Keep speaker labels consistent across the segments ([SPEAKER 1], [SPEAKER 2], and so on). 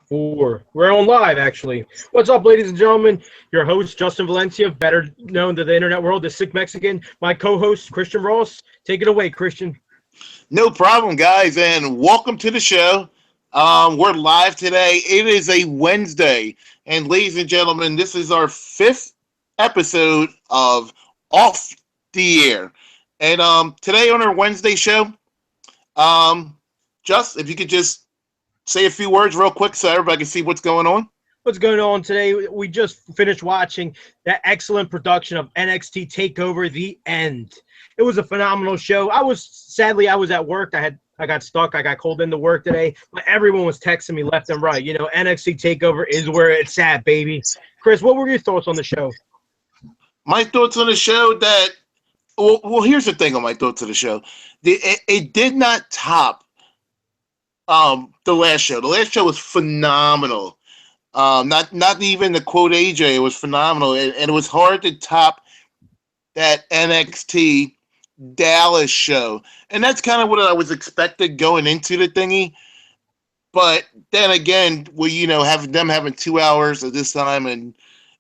[SPEAKER 1] Four. We're on live, actually. What's up, ladies and gentlemen? Your host, Justin Valencia, better known to the internet world as Sick Mexican. My co-host, Christian Ross. Take it away, Christian.
[SPEAKER 2] No problem, guys, and welcome to the show. We're live today. It is a Wednesday, and ladies and gentlemen, this is our fifth episode of Off the Air. And today on our Wednesday show, just if you could just say a few words real quick so everybody can see what's going on.
[SPEAKER 1] What's going on today? We just finished watching that excellent production of NXT TakeOver: The End. It was a phenomenal show. I was at work. I got stuck. I got called into work today. But everyone was texting me left and right. You know, NXT TakeOver is where it's at, baby. Chris, what were your thoughts on the show?
[SPEAKER 2] My thoughts on the show that here's the thing on my thoughts on the show. It did not top the last show. The last show was phenomenal. Not even the quote AJ. It was phenomenal, and it was hard to top that NXT Dallas show, and that's kind of what I was expected going into the thingy. But then again, having 2 hours at this time and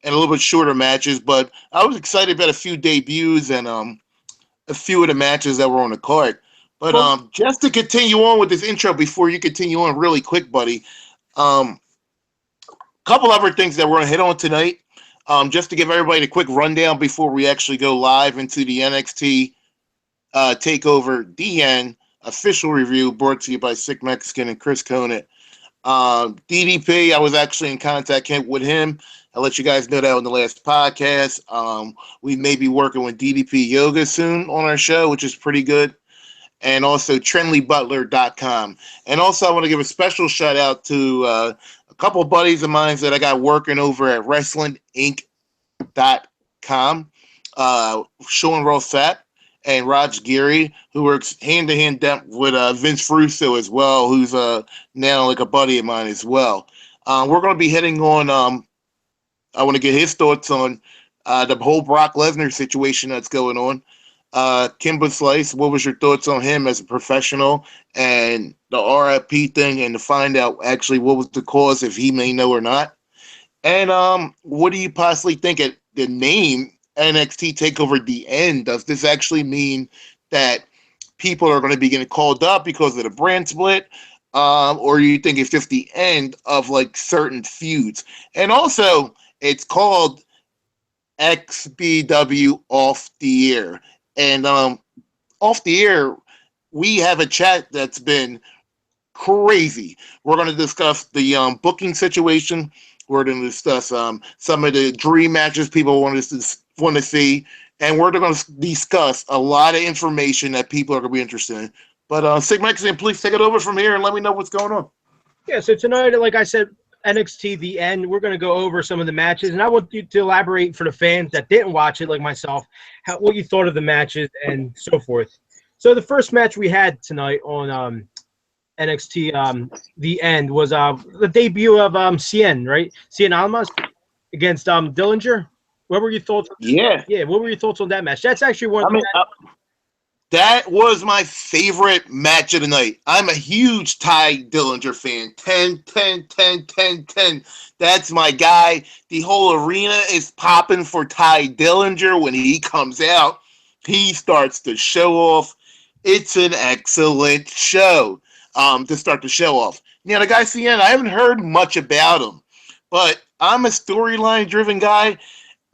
[SPEAKER 2] a little bit shorter matches. But I was excited about a few debuts and a few of the matches that were on the card. But just to continue on with this intro before you continue on really quick, buddy. Couple other things that we're going to hit on tonight, just to give everybody a quick rundown before we actually go live into the NXT TakeOver DN official review brought to you by Sick Mexican and Chris Conant. DDP, I was actually in contact with him. I'll let you guys know that on the last podcast. We may be working with DDP Yoga soon on our show, which is pretty good. And also TrenleyButler.com. And also I want to give a special shout out to a couple of buddies of mine that I got working over at WrestlingInc.com. Sean Rossat and Raj Geary, who works hand-to-hand with Vince Russo as well, who's now like a buddy of mine as well. We're going to be hitting on, I want to get his thoughts on the whole Brock Lesnar situation that's going on. Kimber Slice, what was your thoughts on him as a professional and the RIP thing, and to find out actually what was the cause, if he may know or not? And what do you possibly think of the name NXT TakeOver The End? Does this actually mean that people are going to be getting called up because of the brand split? Or do you think it's just the end of like certain feuds? And also, it's called XBW Off the Air. And off the air, we have a chat that's been crazy. We're going to discuss the booking situation. We're going to discuss some of the dream matches people want to see. And we're going to discuss a lot of information that people are going to be interested in. But Sig Mexican, please take it over from here and let me know what's going on.
[SPEAKER 1] Yeah, so tonight, like I said, NXT The End, we're going to go over some of the matches, and I want you to elaborate for the fans that didn't watch it, like myself, what you thought of the matches and so forth. So the first match we had tonight on NXT The End was the debut of Cien, right? Cien Almas against Dillinger. What were your thoughts?
[SPEAKER 2] Yeah.
[SPEAKER 1] What were your thoughts on that match? That's actually one.
[SPEAKER 2] That was my favorite match of the night. I'm a huge Ty Dillinger fan. 10, 10, 10, 10, 10. That's my guy. The whole arena is popping for Ty Dillinger when he comes out. He starts to show off. It's an excellent show to start the show off. Now, the guy Cien, I haven't heard much about him, but I'm a storyline-driven guy,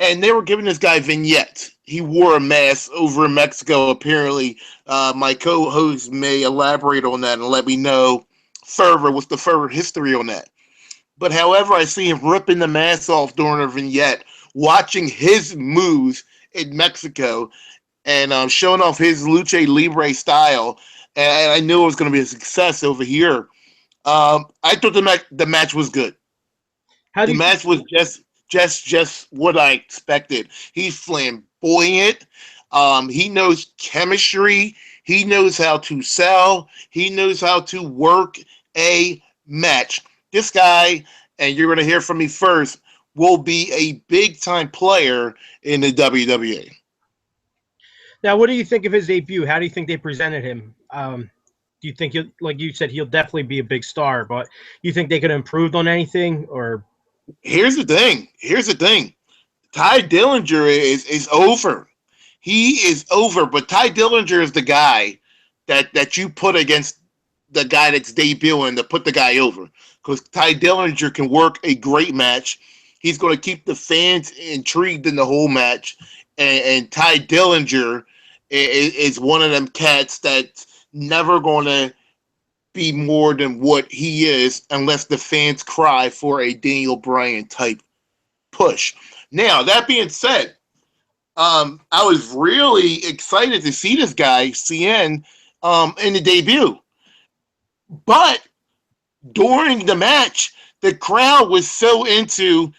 [SPEAKER 2] and they were giving this guy vignettes. He wore a mask over in Mexico, apparently. My co-host may elaborate on that and let me know further what's the further history on that. But however, I see him ripping the mask off during a vignette, watching his moves in Mexico, and showing off his lucha libre style. And I knew it was going to be a success over here. I thought the match was good. The match was just what I expected. He's flamboyant. He knows chemistry. He knows how to sell. He knows how to work a match. This guy, and you're going to hear from me first, will be a big-time player in the WWE.
[SPEAKER 1] Now, what do you think of his debut? How do you think they presented him? do you think he'll, like you said, he'll definitely be a big star, but you think they could have improved on anything or?
[SPEAKER 2] Here's the thing. Here's the thing. Ty Dillinger is over. He is over, but Ty Dillinger is the guy that you put against the guy that's debuting to put the guy over. Because Ty Dillinger can work a great match. He's going to keep the fans intrigued in the whole match. And Ty Dillinger is one of them cats that's never going to be more than what he is unless the fans cry for a Daniel Bryan type push. Now, that being said, I was really excited to see this guy, CN, in the debut. But during the match, the crowd was so into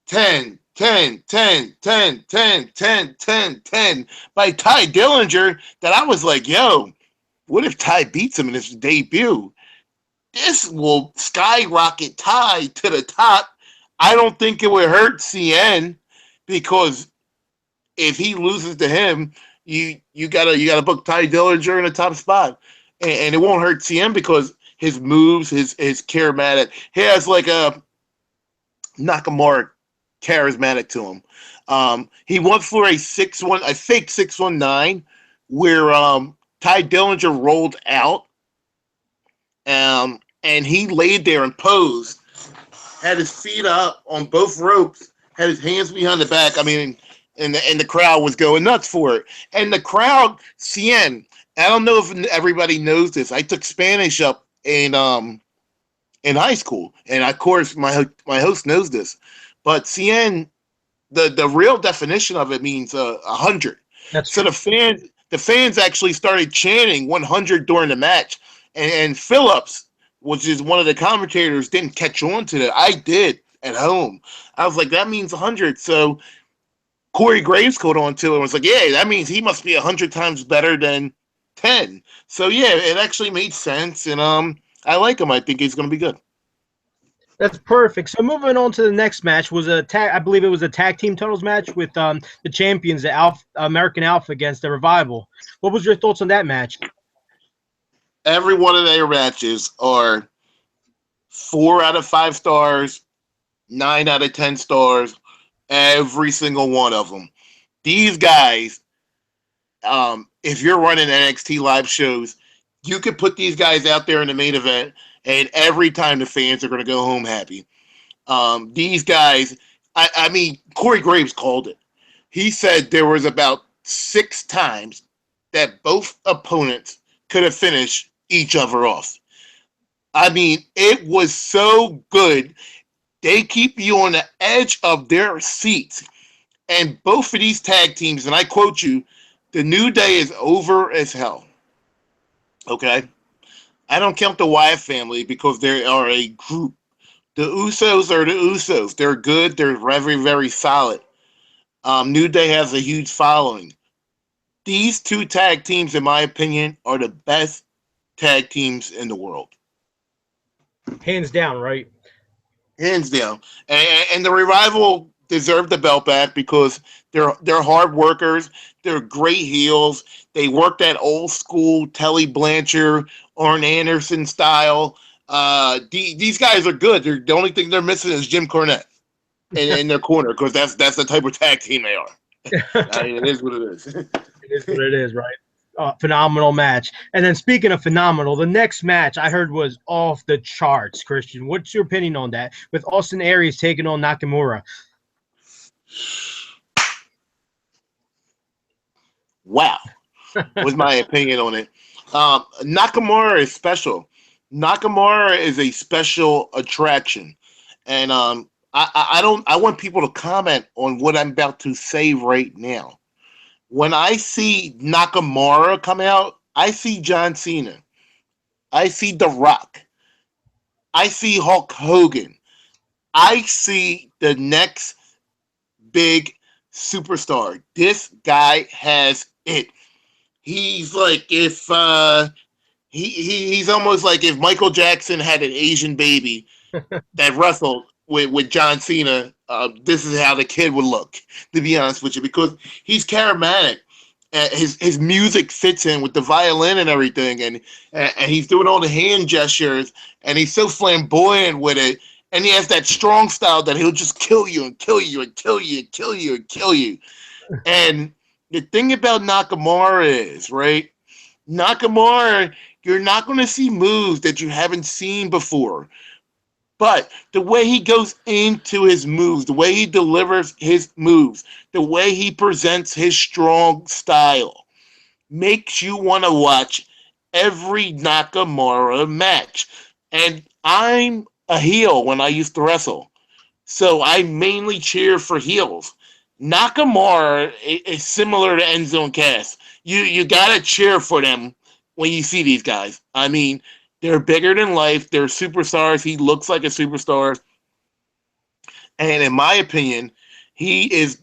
[SPEAKER 2] 10, 10, 10, 10, 10, 10, 10, 10 by Ty Dillinger that I was like, yo, what if Ty beats him in his debut? This will skyrocket Ty to the top. I don't think it would hurt CN because if he loses to him, you gotta book Ty Dillinger in the top spot, and it won't hurt CN because his moves, his charismatic. He has like a Nakamura charismatic to him. He went for a fake 619, where Ty Dillinger rolled out, and he laid there and posed, had his feet up on both ropes, had his hands behind the back. I mean, and the crowd was going nuts for it. And the crowd, CN, I don't know if everybody knows this. I took Spanish up in high school, and of course my host knows this. But CN, the real definition of it means 100.
[SPEAKER 1] That's
[SPEAKER 2] so the fans actually started chanting 100 during the match, and Phillips, which is one of the commentators, didn't catch on to that. I did at home. I was like, that means 100. So Corey Graves caught on to it and was like, yeah, that means he must be 100 times better than 10. So yeah, it actually made sense, and I like him. I think he's going to be good.
[SPEAKER 1] That's perfect. So moving on to the next match was I believe it was a tag team titles match with the champions, the American Alpha against the Revival. What was your thoughts on that match?
[SPEAKER 2] Every one of their matches are 4 out of 5 stars, 9 out of 10 stars. Every single one of them. These guys, if you're running NXT live shows, you could put these guys out there in the main event, and every time the fans are going to go home happy. These guys, I mean, Corey Graves called it. He said there was about 6 times that both opponents could have finished each other off. I mean, it was so good. They keep you on the edge of their seats. And both of these tag teams, and I quote you, the New Day is over as hell. Okay? I don't count the Wyatt family because they are a group. The Usos are the Usos. They're good. They're very, very solid. New Day has a huge following. These 2 tag teams, in my opinion, are the best tag teams in the world.
[SPEAKER 1] Hands down, right?
[SPEAKER 2] Hands down. And the Revival deserve the belt back because they're hard workers. They're great heels. They work that old school Tully Blanchard, Arn Anderson style. These guys are good. The only thing they're missing is Jim Cornette in their corner because that's the type of tag team they are. I mean, it is what it is.
[SPEAKER 1] It is what it is, right? Phenomenal match. And then speaking of phenomenal, the next match I heard was off the charts. Christian, what's your opinion on that? With Austin Aries taking on Nakamura.
[SPEAKER 2] Wow, was my opinion on it. Nakamura is special. Nakamura is a special attraction, and I want people to comment on what I'm about to say right now. When I see Nakamura come out, I see John Cena. I see The Rock. I see Hulk Hogan. I see the next big superstar. This guy has it. He's like if he's almost like if Michael Jackson had an Asian baby that wrestled with John Cena. This is how the kid would look, to be honest with you, because he's charismatic. his music fits in with the violin and everything, and he's doing all the hand gestures, and he's so flamboyant with it, and he has that strong style that he'll just kill you and kill you and kill you and kill you and kill you. And the thing about Nakamura is, right? Nakamura, you're not going to see moves that you haven't seen before. But the way he goes into his moves, the way he delivers his moves, the way he presents his strong style makes you want to watch every Nakamura match. And I'm a heel when I used to wrestle. So I mainly cheer for heels. Nakamura is similar to Enzo and Cass. You gotta cheer for them when you see these guys. I mean, they're bigger than life. They're superstars. He looks like a superstar. And in my opinion, he is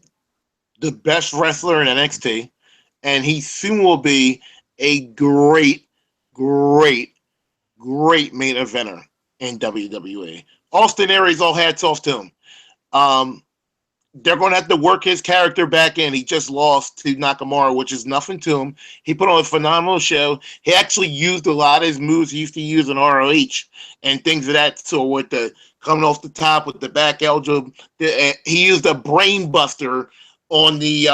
[SPEAKER 2] the best wrestler in NXT. And he soon will be a great, great, great main eventer in WWE. Austin Aries, all hats off to him. They're going to have to work his character back in. He just lost to Nakamura, which is nothing to him. He put on a phenomenal show. He actually used a lot of his moves he used to use in ROH and things of that sort, with the coming off the top with the back elbow. He used a brain buster on the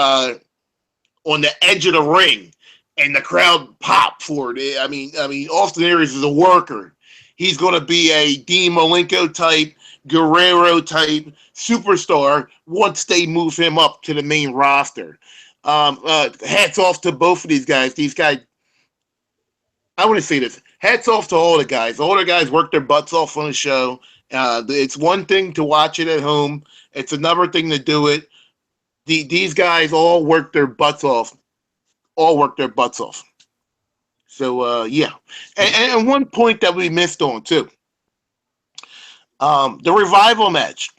[SPEAKER 2] edge of the ring, and the crowd popped for it. I mean, Austin Aries is a worker. He's going to be a Dean Malenko type, Guerrero type superstar once they move him up to the main roster. Hats off to both of these guys. These guys, I want to say this. Hats off to all the guys. All the guys work their butts off on the show. It's one thing to watch it at home. It's another thing to do it. These guys all work their butts off. So, yeah. And one point that we missed on, too. The Revival match.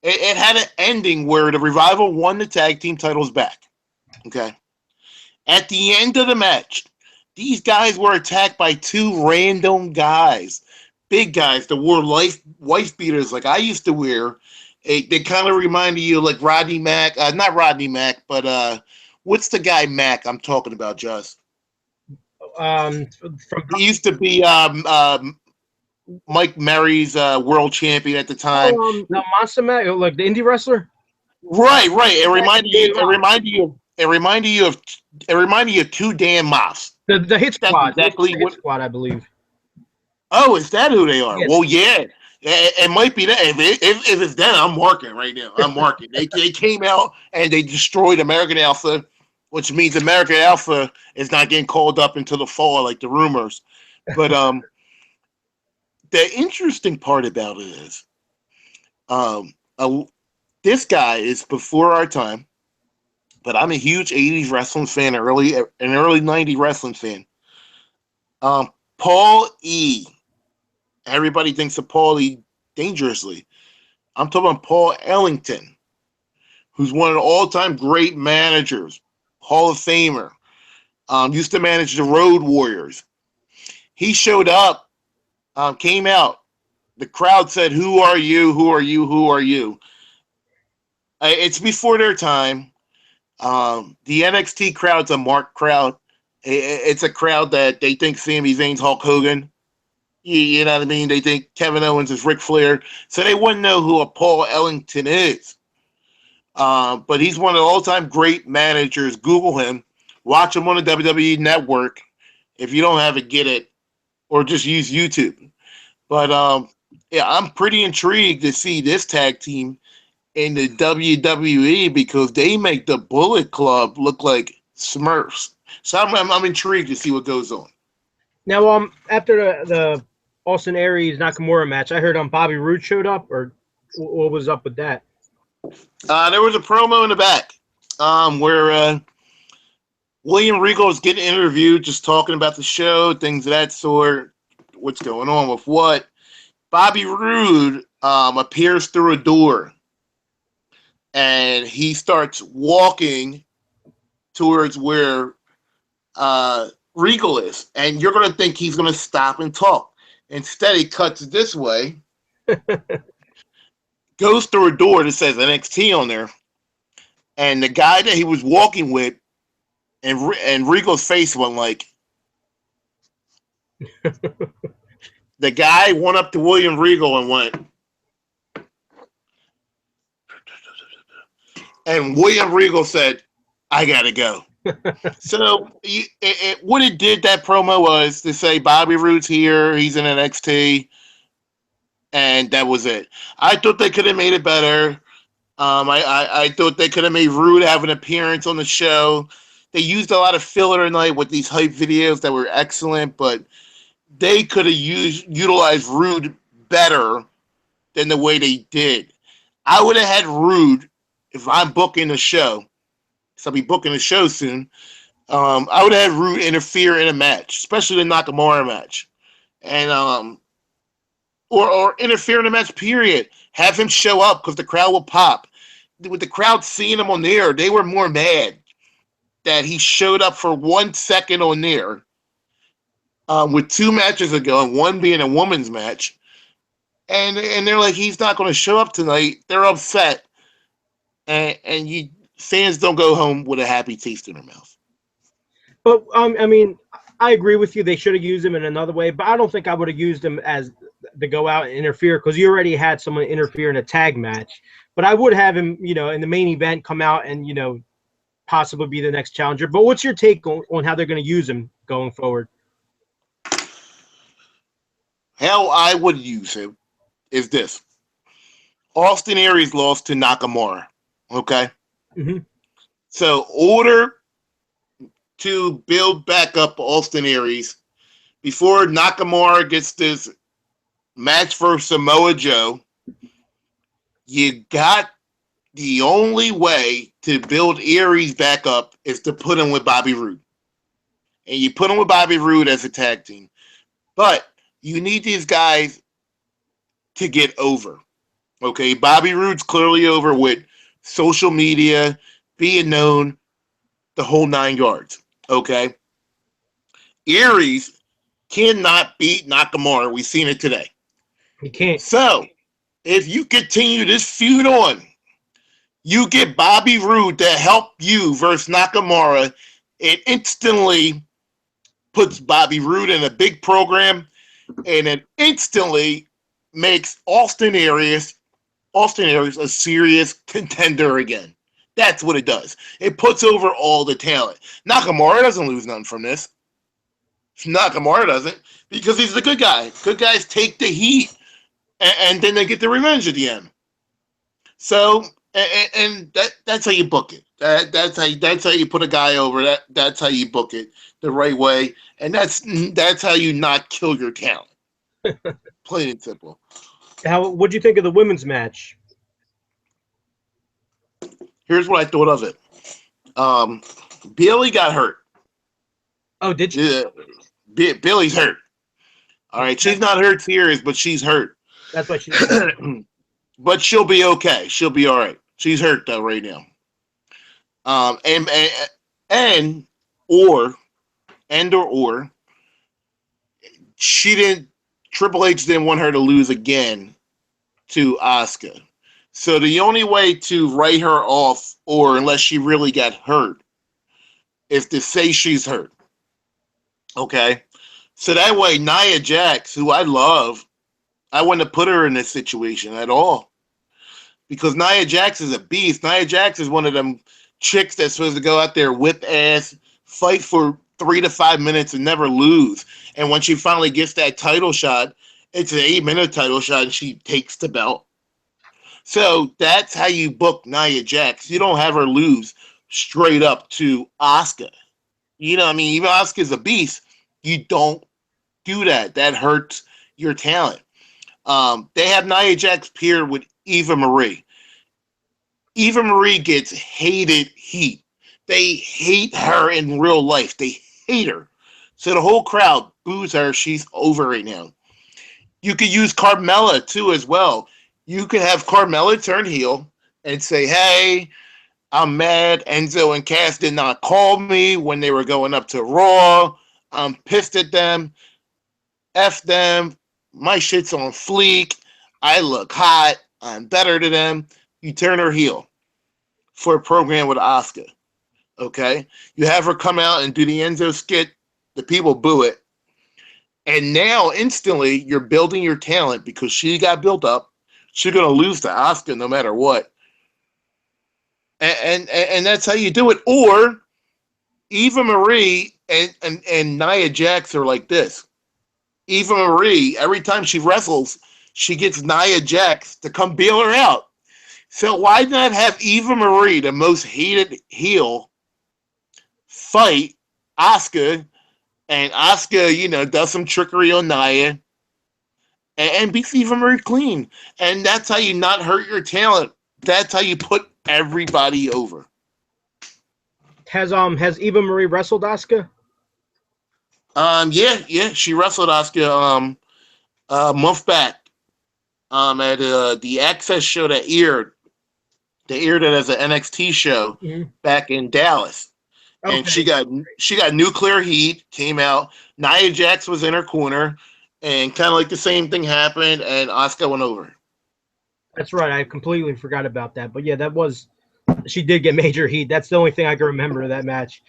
[SPEAKER 2] It had an ending where the Revival won the tag team titles back. Okay. At the end of the match, these guys were attacked by two random guys. Big guys that wore wife beaters like I used to wear. They kind of reminded you of like Rodney Mack. Not Rodney Mack, but what's the guy Mack I'm talking about, Just? He used to be Mike Mary's world champion at the time.
[SPEAKER 1] No, Monster Mac, like the indie wrestler.
[SPEAKER 2] Right. It reminded you of two damn mops.
[SPEAKER 1] The Hit Squad.
[SPEAKER 2] Exactly
[SPEAKER 1] Hit Squad, I believe.
[SPEAKER 2] Oh, is that who they are?
[SPEAKER 1] Yes.
[SPEAKER 2] Well, yeah. It might be that. If it's that, I'm marking right now. I'm marking. They came out and they destroyed American Alpha, which means American Alpha is not getting called up until the fall, like the rumors. But the interesting part about it is, this guy is before our time, but I'm a huge '80s wrestling fan, an early '90s wrestling fan. Paul E. Everybody thinks of Paul E. dangerously. I'm talking about Paul Ellington, who's one of the all-time great managers, Hall of Famer. Used to manage the Road Warriors. He showed up, came out. The crowd said, "Who are you? Who are you? Who are you?" It's before their time. The NXT crowd's a marked crowd. It's a crowd that they think Sami Zayn's Hulk Hogan. You know what I mean? They think Kevin Owens is Ric Flair. So they wouldn't know who a Paul Ellington is. But he's one of the all-time great managers. Google him. Watch him on the WWE Network. If you don't have it, get it. Or just use YouTube. But, yeah, I'm pretty intrigued to see this tag team in the WWE because they make the Bullet Club look like Smurfs. So I'm intrigued to see what goes on.
[SPEAKER 1] Now, after the Austin Aries Nakamura match, I heard Bobby Roode showed up, or what was up with that?
[SPEAKER 2] There was a promo in the back where William Regal was getting interviewed, just talking about the show, things of that sort, what's going on with what. Bobby Roode appears through a door, and he starts walking towards where Regal is, and you're going to think he's going to stop and talk. Instead, he cuts this way, goes through a door that says NXT on there, and the guy that he was walking with and Regal's face went like. The guy went up to William Regal and went, and William Regal said, "I gotta go." So what it did, that promo, was to say Bobby Roode's here, he's in NXT, and that was it. I thought they could have made it better. I thought they could have made Rude have an appearance on the show. They used a lot of filler tonight with these hype videos that were excellent, but they could have utilized Rude better than the way they did. I would have had Rude, if I'm booking the show, because I'll be booking the show soon, I would have had Rude interfere in a match, especially the Nakamura match. And or interfere in a match, period. Have him show up because the crowd will pop. With the crowd seeing him on there, they were more mad that he showed up for 1 second on there with 2 matches ago, and one being a woman's match. And they're like, he's not going to show up tonight. They're upset. And you fans don't go home with a happy taste in their mouth.
[SPEAKER 1] But, I mean, I agree with you. They should have used him in another way, but I don't think I would have used him as to go out and interfere, because you already had someone interfere in a tag match. But I would have him, in the main event, come out and, possibly be the next challenger. But what's your take on how they're going to use him going forward?
[SPEAKER 2] How I would use him is this. Austin Aries lost to Nakamura, okay?
[SPEAKER 1] Mm-hmm.
[SPEAKER 2] So, order to build back up Austin Aries before Nakamura gets this match for Samoa Joe. You got the only way to build Aries back up is to put him with Bobby Roode. And you put him with Bobby Roode as a tag team. But you need these guys to get over. Okay, Bobby Roode's clearly over with social media, being known, the whole 9 yards. Okay? Aries cannot beat Nakamura. We've seen it today.
[SPEAKER 1] He can't.
[SPEAKER 2] So, if you continue this feud on, you get Bobby Roode to help you versus Nakamura, it instantly puts Bobby Roode in a big program, and it instantly makes Austin Aries a serious contender again. That's what it does. It puts over all the talent. Nakamura doesn't lose nothing from this. Nakamura doesn't, because he's the good guy. Good guys take the heat, and then they get the revenge at the end. So, and that's how you book it. That's how you put a guy over. That's how you book it the right way, and that's how you not kill your talent. Plain and simple.
[SPEAKER 1] What'd you think of the women's match?
[SPEAKER 2] Here's what I thought of it. Bayley got hurt.
[SPEAKER 1] Oh, did you?
[SPEAKER 2] Yeah, Bayley's hurt. All right, she's not hurt serious, but she's hurt.
[SPEAKER 1] That's why she's.
[SPEAKER 2] But she'll be okay. She'll be all right. She's hurt though right now. Or she didn't. Triple H didn't want her to lose again to Asuka. So the only way to write her off, or unless she really got hurt, is to say she's hurt. Okay? So that way, Nia Jax, who I love, I wouldn't have put her in this situation at all. Because Nia Jax is a beast. Nia Jax is one of them chicks that's supposed to go out there, whip ass, fight for 3 to 5 minutes and never lose. And when she finally gets that title shot, it's an 8-minute title shot and she takes the belt. So that's how you book Nia Jax. You don't have her lose straight up to Asuka. You know what I mean? Even Asuka's a beast. You don't do that. That hurts your talent. They have Nia Jax paired with Eva Marie. Eva Marie gets hated heat. They hate her in real life. They hate her. So the whole crowd boos her. She's over right now. You could use Carmella too as well. You could have Carmella turn heel and say, hey, I'm mad. Enzo and Cass did not call me when they were going up to Raw. I'm pissed at them. F them. My shit's on fleek. I look hot. I'm better than them. You turn her heel for a program with Asuka. Okay, you have her come out and do the Enzo skit. The people boo it, and now instantly you're building your talent because she got built up. She's gonna lose to Asuka no matter what, and that's how you do it. Or Eva Marie and Nia Jax are like this. Eva Marie, every time she wrestles, she gets Nia Jax to come bail her out. So why not have Eva Marie, the most hated heel, fight Asuka, and Asuka, does some trickery on Nia and beats Eva Marie clean. And that's how you not hurt your talent. That's how you put everybody over.
[SPEAKER 1] Has Eva Marie wrestled Asuka?
[SPEAKER 2] Yeah, she wrestled Asuka a month back at the Access show that aired. They aired it as an NXT show back in Dallas.
[SPEAKER 1] Okay.
[SPEAKER 2] And she got nuclear heat, came out. Nia Jax was in her corner, and kind of like the same thing happened, and Asuka went over.
[SPEAKER 1] That's right. I completely forgot about that. But yeah, she did get major heat. That's the only thing I can remember of that match.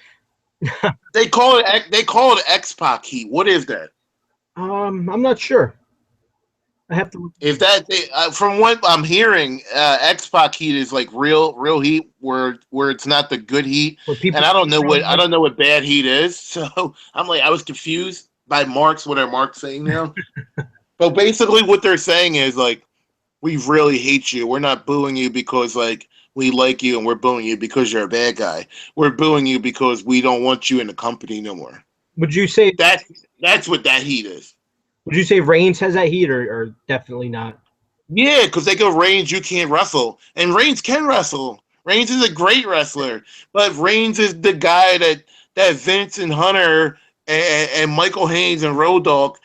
[SPEAKER 2] They call it X-Pac heat. What is that?
[SPEAKER 1] I'm not sure. I have to.
[SPEAKER 2] If that from what I'm hearing, X-Pac heat is like real heat where it's not the good heat. And I don't know what bad heat is. So I'm like, I was confused by what are Mark's saying now. But basically what they're saying is like, we really hate you. We're not booing you because like we like you, and we're booing you because you're a bad guy. We're booing you because we don't want you in the company no more.
[SPEAKER 1] Would you say
[SPEAKER 2] that's what that heat is?
[SPEAKER 1] Would you say Reigns has that heat, or definitely not?
[SPEAKER 2] Yeah, because they go, Reigns, you can't wrestle. And Reigns can wrestle. Reigns is a great wrestler. But Reigns is the guy that Vince and Hunter and Michael Haynes and Road Dogg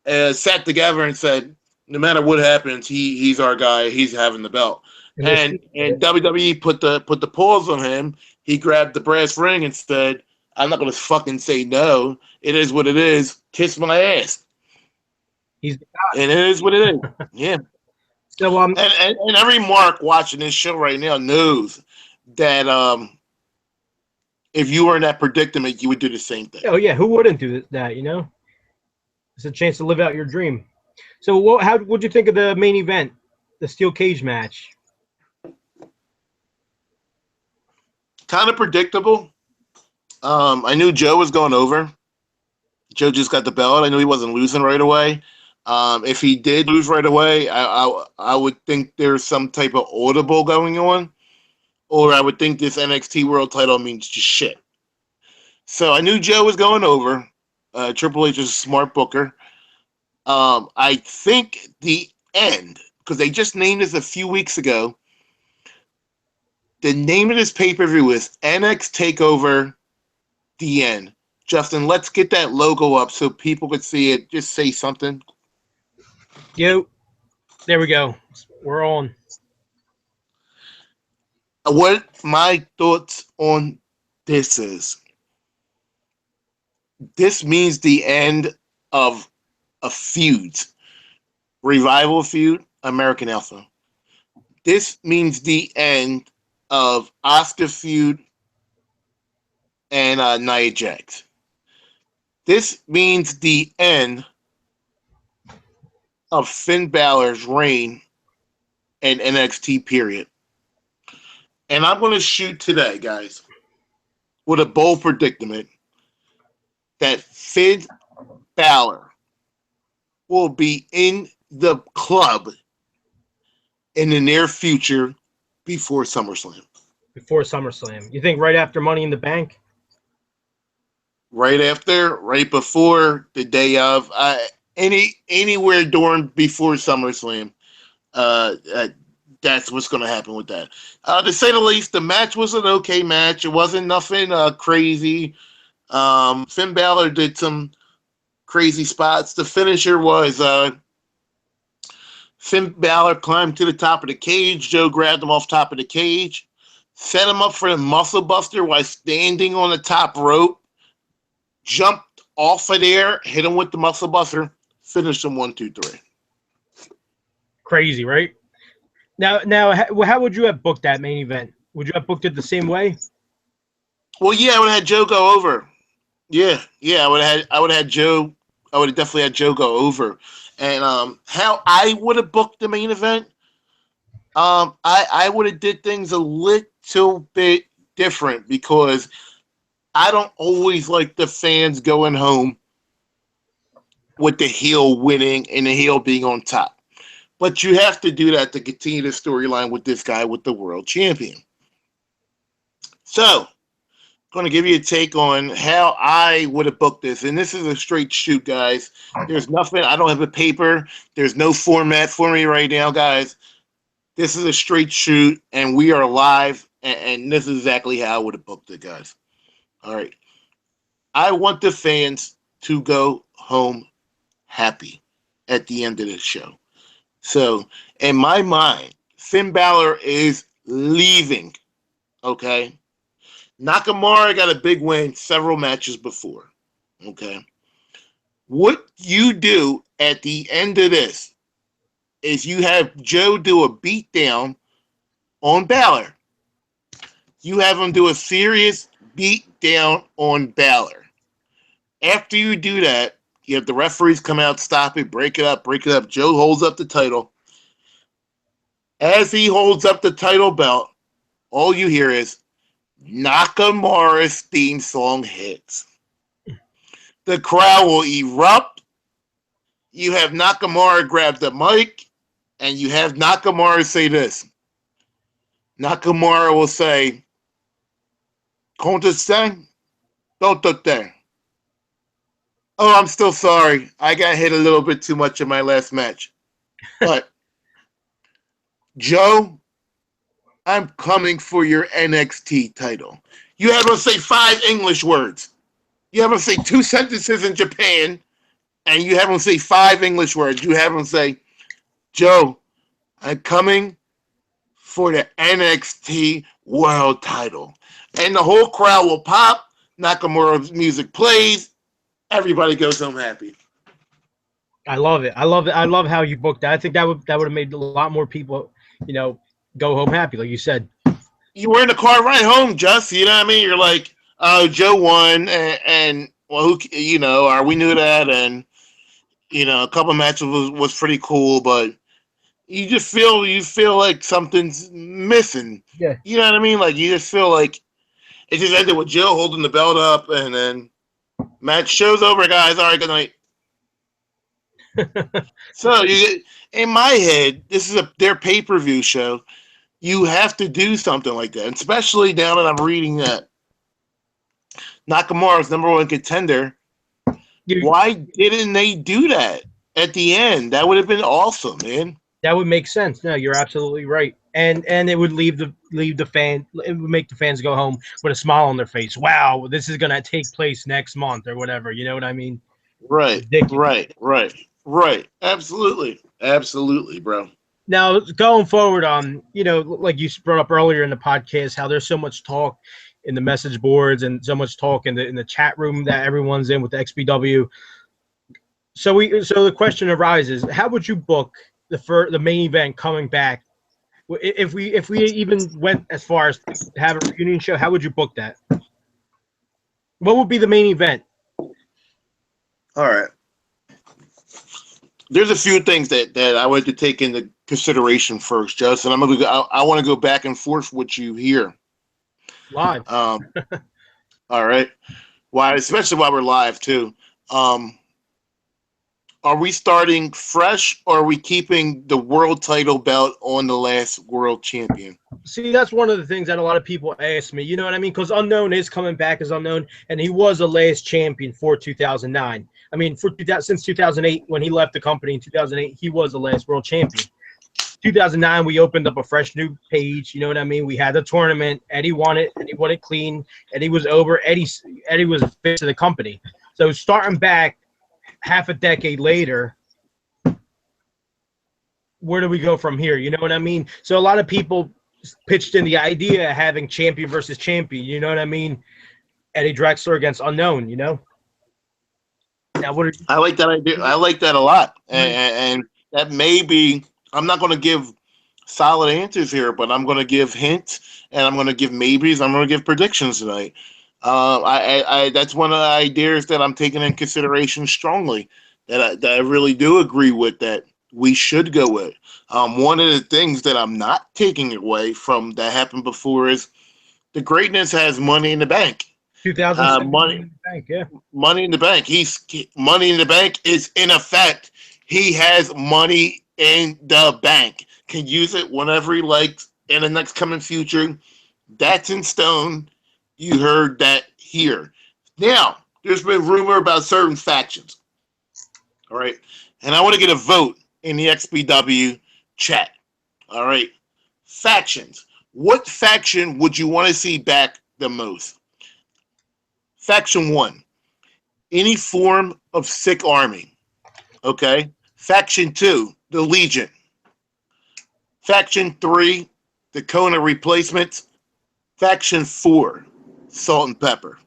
[SPEAKER 2] sat together and said, no matter what happens, he's our guy. He's having the belt. And WWE put the pause on him. He grabbed the brass ring and said, I'm not going to fucking say no. It is what it is. Kiss my ass.
[SPEAKER 1] He's the guy.
[SPEAKER 2] It is what it is. Yeah.
[SPEAKER 1] So
[SPEAKER 2] and every Mark watching this show right now knows that if you were in that predicament, you would do the same thing.
[SPEAKER 1] Oh yeah, who wouldn't do that? It's a chance to live out your dream. So how would you think of the main event, the steel cage match?
[SPEAKER 2] Kind of predictable. I knew Joe was going over. Joe just got the belt. I knew he wasn't losing right away. If he did lose right away, I would think there's some type of audible going on, or I would think this NXT World Title means just shit. So I knew Joe was going over. Triple H is a smart booker. I think the end, because they just named this a few weeks ago. The name of this pay-per-view is NXT TakeOver The End. Justin, let's get that logo up so people could see it. Just say something.
[SPEAKER 1] Yo, there we go. We're on.
[SPEAKER 2] What my thoughts on this is, this means the end of a feud. Revival feud, American Alpha. This means the end of Asuka feud and Nia Jax. This means the end of Finn Balor's reign in NXT, period. And I'm going to shoot today, guys, with a bold predicament that Finn Balor will be in the club in the near future before SummerSlam.
[SPEAKER 1] Before SummerSlam. You think right after Money in the Bank?
[SPEAKER 2] Right after, right before, the day of, anywhere before SummerSlam. That's what's going to happen with that. To say the least, the match was an okay match. It wasn't nothing crazy. Finn Balor did some crazy spots. The finisher was Finn Balor climbed to the top of the cage. Joe grabbed him off top of the cage, set him up for the muscle buster while standing on the top rope, jumped off of there, hit him with the muscle buster, finished him 1, 2, 3.
[SPEAKER 1] Crazy, right? Now, how would you have booked that main event? Would you have booked it the same way?
[SPEAKER 2] Well, yeah, I would have had Joe go over. Yeah, yeah, I would have had Joe. I would have definitely had Joe go over. And how I would have booked the main event, I would have did things a little bit different because I don't always like the fans going home with the heel winning and the heel being on top. But you have to do that to continue the storyline with this guy with the world champion. So, going to give you a take on how I would have booked this. And this is a straight shoot, guys. There's nothing, I don't have a paper. There's no format for me right now, guys. This is a straight shoot, and we are live, and this is exactly how I would have booked it, guys. All right. I want the fans to go home happy at the end of this show. So, in my mind, Finn Balor is leaving, okay? Nakamura got a big win several matches before. Okay. What you do at the end of this is you have Joe do a beatdown on Balor. You have him do a serious beatdown on Balor. After you do that, you have the referees come out, stop it, break it up, break it up. Joe holds up the title. As he holds up the title belt, all you hear is Nakamura's theme song hits. The crowd will erupt. You have Nakamura grab the mic, and you have Nakamura say this. Nakamura will say, "Contestant, don't look there. Oh, I'm still sorry. I got hit a little bit too much in my last match. But, Joe, I'm coming for your NXT title." You have him say 5 English words. You have him say 2 sentences in Japan, and you have him say 5 English words. You have him say, "Joe, I'm coming for the NXT World Title." And the whole crowd will pop. Nakamura's music plays. Everybody goes home happy.
[SPEAKER 1] I love it. I love it. I love how you booked that. I think that would have made a lot more people, go home happy, like you said.
[SPEAKER 2] You were in the car right home, Just. You know what I mean? You're like, "Oh, Joe won, and well, we knew that, and a couple of matches was pretty cool, but you feel like something's missing."
[SPEAKER 1] Yeah.
[SPEAKER 2] You know what I mean? Like you just feel like it just ended with Joe holding the belt up, and then match show's over, guys. All right, good night. So in my head, this is their pay-per-view show. You have to do something like that, and especially now that I'm reading that Nakamura's #1 contender. Why didn't they do that at the end? That would have been awesome, man.
[SPEAKER 1] That would make sense. No, you're absolutely right, and it would leave the fan. It would make the fans go home with a smile on their face. Wow, this is gonna take place next month or whatever. You know what I mean?
[SPEAKER 2] Right, right. Absolutely, bro.
[SPEAKER 1] Now, going forward, like you brought up earlier in the podcast, how there's so much talk in the message boards and so much talk in the chat room that everyone's in with the XBW. So the question arises: how would you book the main event coming back? If we even went as far as to have a reunion show, how would you book that? What would be the main event?
[SPEAKER 2] All right. There's a few things that I want to take into consideration first, Justin. I want to go back and forth with you here.
[SPEAKER 1] Live.
[SPEAKER 2] All right. Why, especially while we're live too. Are we starting fresh, or are we keeping the world title belt on the last world champion?
[SPEAKER 1] See, that's one of the things that a lot of people ask me. You know what I mean? Because Unknown is coming back as Unknown, and he was the last champion for 2009. I mean, since 2008, when he left the company in 2008, he was the last world champion. 2009, we opened up a fresh new page. You know what I mean? We had the tournament. Eddie won it, and he won it clean. Eddie was over. Eddie was a face of the company. So starting back half a decade later, where do we go from here? You know what I mean? So a lot of people pitched in the idea of having champion versus champion. You know what I mean? Eddie Drexler against Unknown. Now,
[SPEAKER 2] I like that idea. I like that a lot, and that may be. I'm not going to give solid answers here, but I'm going to give hints, and I'm going to give maybes. I'm going to give predictions tonight. That's one of the ideas that I'm taking in consideration strongly. That I really do agree with. That we should go with. One of the things that I'm not taking away from that happened before is the greatness has money in the bank.
[SPEAKER 1] 2007
[SPEAKER 2] Money,
[SPEAKER 1] in the bank, yeah.
[SPEAKER 2] money in the bank. Money in the bank is in effect. He has money in the bank. Can use it whenever he likes in the next coming future. That's in stone. You heard that here. Now, there's been rumor about certain factions. All right. And I want to get a vote in the XBW chat. All right. Factions. What faction would you want to see back the most? Faction 1. Any form of sick army. Okay. Faction 2. The Legion. Faction 3. The Kona replacements. Faction 4. Salt and pepper.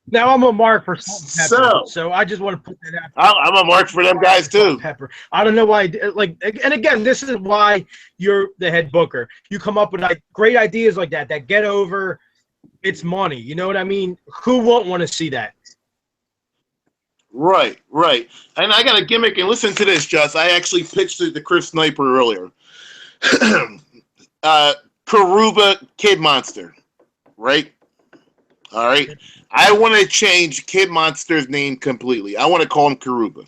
[SPEAKER 1] Now I'm a mark for salt and pepper, so I just want to put that out.
[SPEAKER 2] I'm a mark for them guys too.
[SPEAKER 1] Pepper. I don't know why. Like, and again, this is why you're the head booker. You come up with like great ideas like that get over. It's money. You know what I mean? Who won't want to see that?
[SPEAKER 2] Right. And I got a gimmick. And listen to this, Just. I actually pitched it to Chris Sniper earlier. Karuba Kid Monster. Right. All right. I want to change Kid Monster's name completely. I want to call him Karuba,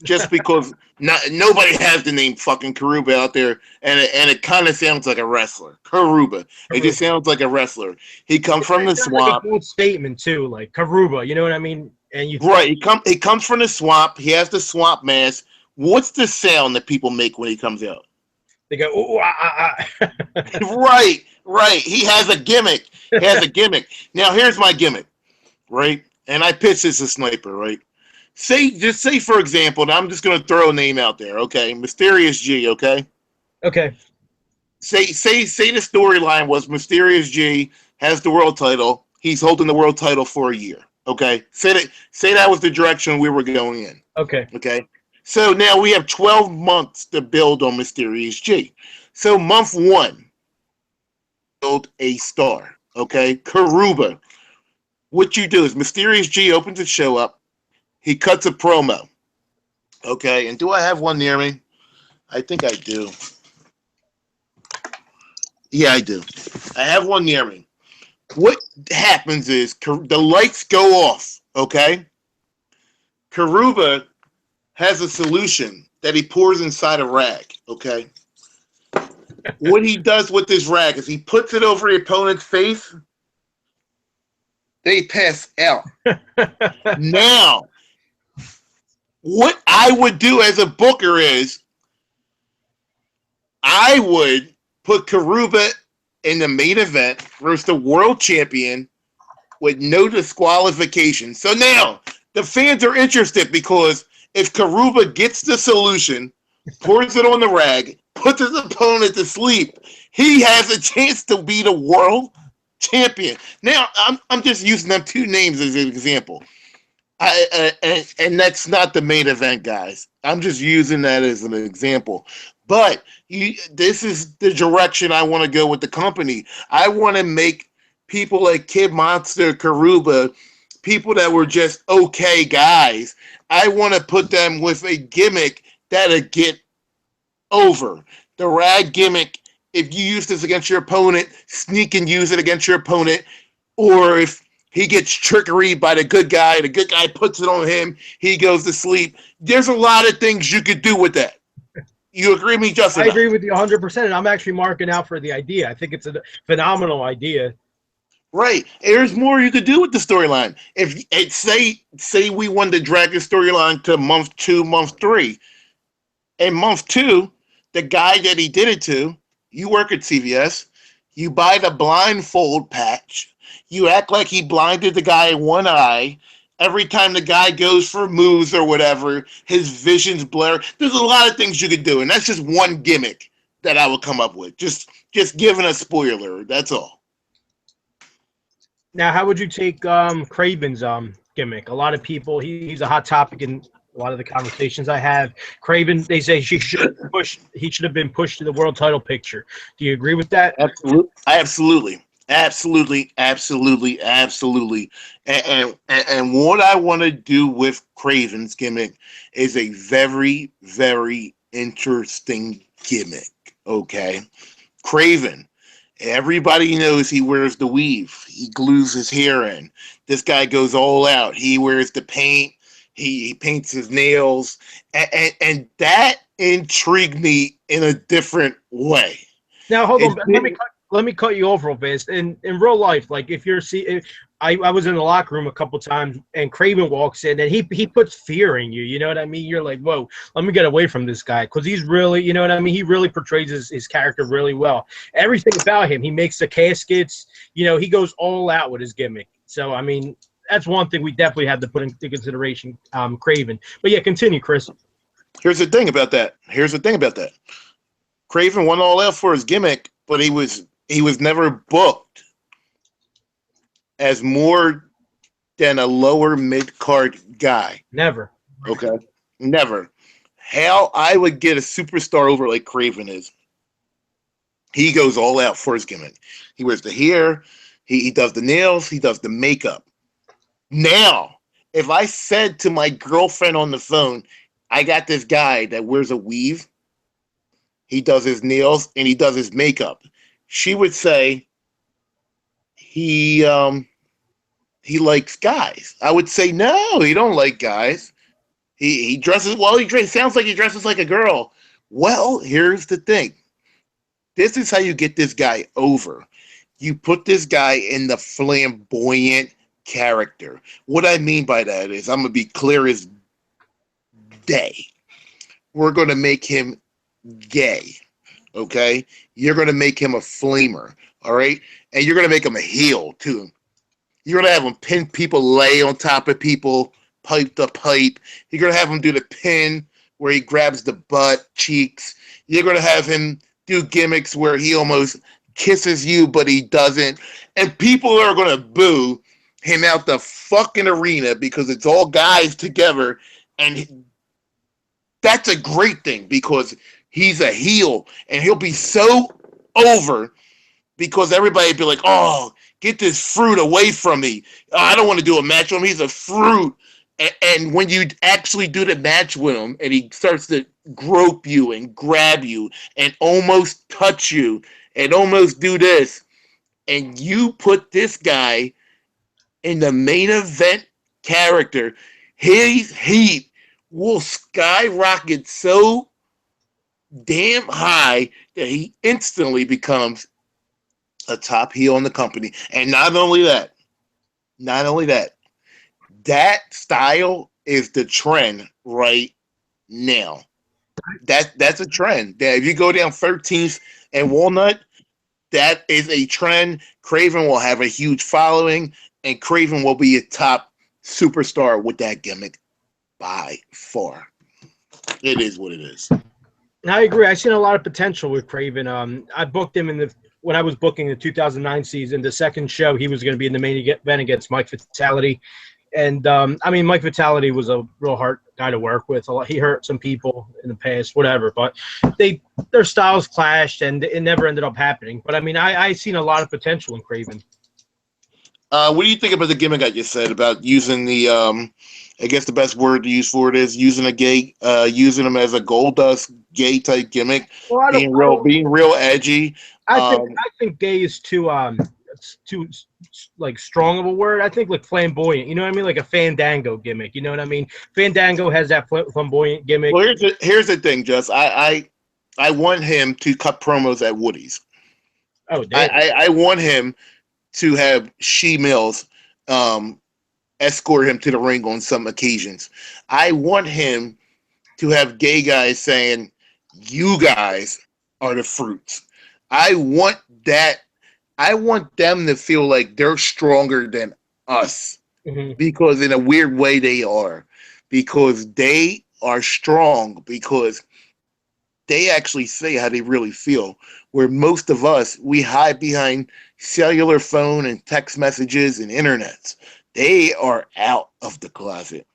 [SPEAKER 2] just because nobody has the name fucking Karuba out there, and it kind of sounds like a wrestler. Karuba. It just sounds like a wrestler. He comes from the swamp.
[SPEAKER 1] Like a bold statement too, like Karuba. You know what I mean? And you
[SPEAKER 2] right. He comes from the swamp. He has the swamp mask. What's the sound that people make when he comes out?
[SPEAKER 1] They go, ooh, ah, ah.
[SPEAKER 2] Right. He has a gimmick. Now, here's my gimmick, right? And I pitched this to Sniper, right? Say, for example, and I'm just going to throw a name out there, okay? Mysterious G, okay?
[SPEAKER 1] Okay.
[SPEAKER 2] Say the storyline was Mysterious G has the world title. He's holding the world title for a year, okay? Say that was the direction we were going in.
[SPEAKER 1] Okay.
[SPEAKER 2] So now we have 12 months to build on Mysterious G. So month 1, build a star, okay? Karuba. What you do is Mysterious G opens the show up. He cuts a promo, okay? And do I have one near me? I think I do. Yeah, I do. I have one near me. What happens is the lights go off, okay? Karuba has a solution that he pours inside a rag, okay? What he does with this rag is he puts it over the opponent's face. They pass out. Now, what I would do as a booker is I would put Karuba in the main event versus the world champion with no disqualification. So now the fans are interested because if Karuba gets the solution, pours it on the rag, puts his opponent to sleep, he has a chance to be the world champion. Now, I'm just using them 2 names as an example. And that's not the main event, guys. I'm just using that as an example. But this is the direction I want to go with the company. I want to make people like Kid Monster, Karuba, people that were just okay guys. I want to put them with a gimmick that'll get over. The rag gimmick, if you use this against your opponent, sneak and use it against your opponent, or if he gets trickery by the good guy puts it on him, he goes to sleep. There's a lot of things you could do with that. You agree with me, Justin?
[SPEAKER 1] I agree with you 100%, and I'm actually marking out for the idea. I think it's a phenomenal idea.
[SPEAKER 2] Right. There's more you could do with the storyline. If say we wanted to drag the storyline to month 2, month 3. In month 2, the guy that he did it to, you work at CVS, you buy the blindfold patch, you act like he blinded the guy in one eye. Every time the guy goes for moves or whatever, his vision's blur. There's a lot of things you could do, and that's just one gimmick that I would come up with. Just giving a spoiler. That's all.
[SPEAKER 1] Now, how would you take Craven's gimmick? A lot of people, he's a hot topic in a lot of the conversations I have. Craven, they say he should have been pushed to the world title picture. Do you agree with that?
[SPEAKER 2] Absolutely. Absolutely, absolutely, absolutely. And what I want to do with Craven's gimmick is a very, very interesting gimmick. Okay, Craven. Everybody knows he wears the weave. He glues his hair in. This guy goes all out. He wears the paint. He paints his nails, and that intrigued me in a different way.
[SPEAKER 1] Now hold
[SPEAKER 2] It
[SPEAKER 1] on,
[SPEAKER 2] didn't.
[SPEAKER 1] let me cut you off real fast. In real life, like if you're I was in the locker room a couple times, and Craven walks in, and he puts fear in you. You know what I mean? You're like, whoa, let me get away from this guy because he's really, you know what I mean? He really portrays his character really well. Everything about him, he makes the caskets. You know, he goes all out with his gimmick. So I mean, that's one thing we definitely have to put into consideration. Craven, but yeah, continue, Chris.
[SPEAKER 2] Here's the thing about that. Here's the thing about that. Craven went all out for his gimmick, but he was never booked as more than a lower mid card guy.
[SPEAKER 1] Never.
[SPEAKER 2] Okay, never. How I would get a superstar over like Craven is. He goes all out for his gimmick. He wears the hair. He does the nails. He does the makeup. Now, if I said to my girlfriend on the phone, I got this guy that wears a weave, he does his nails, and he does his makeup, she would say he likes guys. I would say no, he don't like guys. He dresses well. Sounds like he dresses like a girl. Well, here's the thing. This is how you get this guy over. You put this guy in the flamboyant character. What I mean by that is, I'm gonna be clear as day. We're gonna make him gay. Okay, you're gonna make him a flamer. All right, and you're gonna make him a heel too. You're gonna have him pin people, lay on top of people, pipe to pipe. You're gonna have him do the pin where he grabs the butt cheeks. You're gonna have him do gimmicks where he almost kisses you, but he doesn't. And people are gonna boo him out the fucking arena because it's all guys together. And that's a great thing because he's a heel and he'll be so over because everybody would be like, oh, get this fruit away from me. Oh, I don't want to do a match with him. He's a fruit. And when you actually do the match with him and he starts to grope you and grab you and almost touch you and almost do this, and you put this guy in the main event character, his heat will skyrocket so damn high that he instantly becomes a top heel in the company. And not only that, that style is the trend right now. That's a trend. That if you go down 13th and Walnut, that is a trend. Craven will have a huge following, and Craven will be a top superstar with that gimmick by far. It is what it is.
[SPEAKER 1] I agree. I've seen a lot of potential with Craven. I booked him when I was booking the 2009 season. The second show, he was going to be in the main event against Mike Fatality, and I mean, Mike Fatality was a real hard guy to work with. He hurt some people in the past, whatever. But their styles clashed, and it never ended up happening. But I mean, I seen a lot of potential in Craven.
[SPEAKER 2] What do you think about the gimmick I just said about using the? I guess the best word to use for it is using using them as a gold dust gay type gimmick,
[SPEAKER 1] Well,
[SPEAKER 2] being real edgy.
[SPEAKER 1] I think gay is too like strong of a word. I think like flamboyant. You know what I mean? Like a Fandango gimmick. You know what I mean? Fandango has that flamboyant gimmick.
[SPEAKER 2] Well, here's the thing, Just I want him to cut promos at Woody's.
[SPEAKER 1] Oh, damn.
[SPEAKER 2] I want him to have She Mills escort him to the ring on some occasions. I want him to have gay guys saying, "You guys are the fruits." I want that. I want them to feel like they're stronger than us because in a weird way they are. Because they are strong because they actually say how they really feel. Where most of us, we hide behind cellular phone and text messages and internets. They are out of the closet.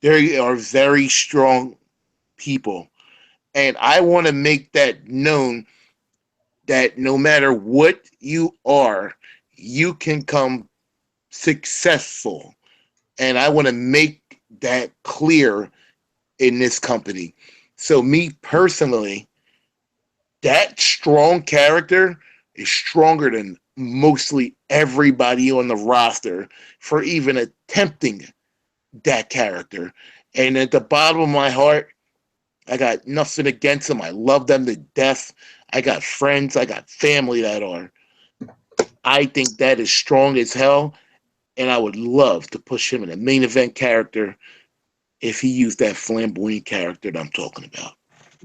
[SPEAKER 2] They are very strong people. And I want to make that known that no matter what you are, you can come successful. And I want to make that clear in this company. So me personally, that strong character is stronger than mostly everybody on the roster for even attempting that character. And at the bottom of my heart, I got nothing against them. I love them to death. I got friends. I got family that are. I think that is strong as hell. And I would love to push him in a main event character if he used that flamboyant character that I'm talking about.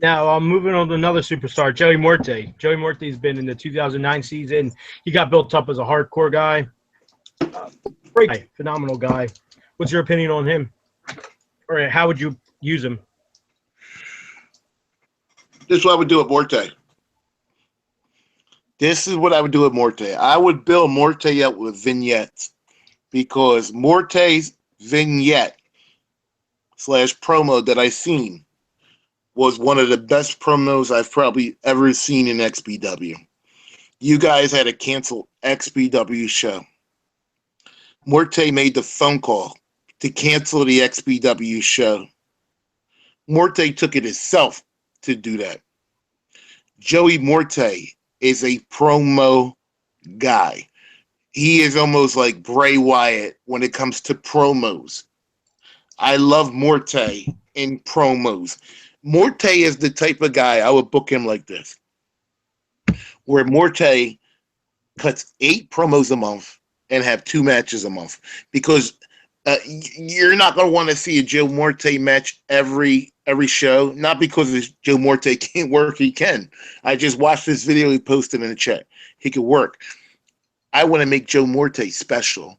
[SPEAKER 1] Now, moving on to another superstar, Joey Morte. Joey Morte's been in the 2009 season. He got built up as a hardcore guy. Great guy, phenomenal guy. What's your opinion on him? Or how would you use him?
[SPEAKER 2] This is what I would do with Morte. This is what I would do with Morte. I would build Morte up with vignettes because Morte's vignette / promo that I seen was one of the best promos I've probably ever seen in XBW. You guys had to cancel XBW show. Morte made the phone call to cancel the XBW show. Morte took it himself to do that. Joey Morte is a promo guy. He is almost like Bray Wyatt when it comes to promos. I love Morte in promos. Morte is the type of guy I would book him like this, where Morte cuts 8 promos a month and have 2 matches a month, because you're not going to want to see a Joe Morte match every show. Not because Joe Morte can't work, he can. I just watched this video he posted in the chat. He could work. I want to make Joe Morte special.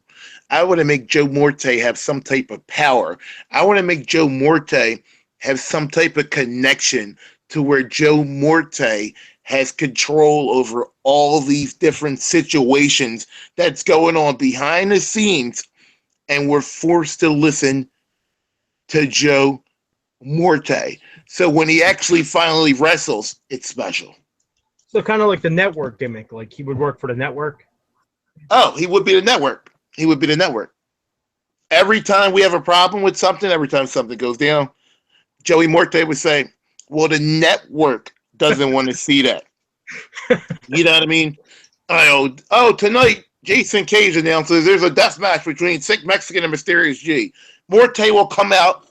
[SPEAKER 2] I want to make Joe Morte have some type of power. I want to make Joe Morte have some type of connection to where Joe Morte has control over all these different situations that's going on behind the scenes, and we're forced to listen to Joe Morte. So when he actually finally wrestles, it's special.
[SPEAKER 1] So kind of like the network gimmick, like he would work for the network?
[SPEAKER 2] Oh, he would be the network. He would be the network. Every time we have a problem with something, every time something goes down, Joey Morte would say, well, the network doesn't want to see that. You know what I mean? Tonight, Jason Cage announces there's a death match between Sick Mexican and Mysterious G. Morte will come out,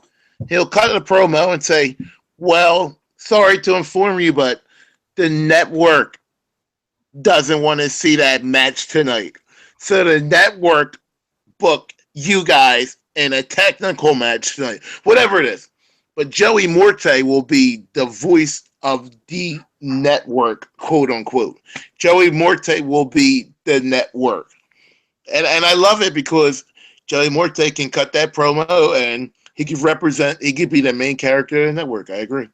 [SPEAKER 2] he'll cut a promo and say, well, sorry to inform you, but the network doesn't want to see that match tonight. So the network book you guys in a technical match tonight, whatever it is. But Joey Morte will be the voice of the network, quote unquote. Joey Morte will be the network. And I love it because Joey Morte can cut that promo and he could be the main character of the network. I agree.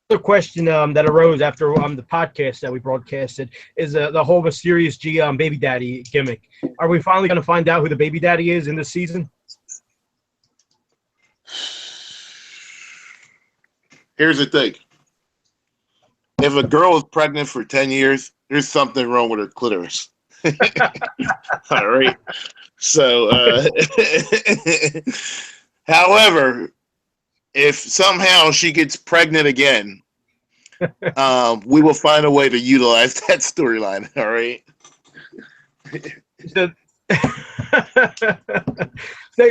[SPEAKER 1] The question that arose after the podcast that we broadcasted is the whole Mysterious G baby daddy gimmick. Are we finally going to find out who the baby daddy is in this season?
[SPEAKER 2] Here's the thing. If a girl is pregnant for 10 years, there's something wrong with her clitoris. All right. So, however, if somehow she gets pregnant again, we will find a way to utilize that storyline. All right.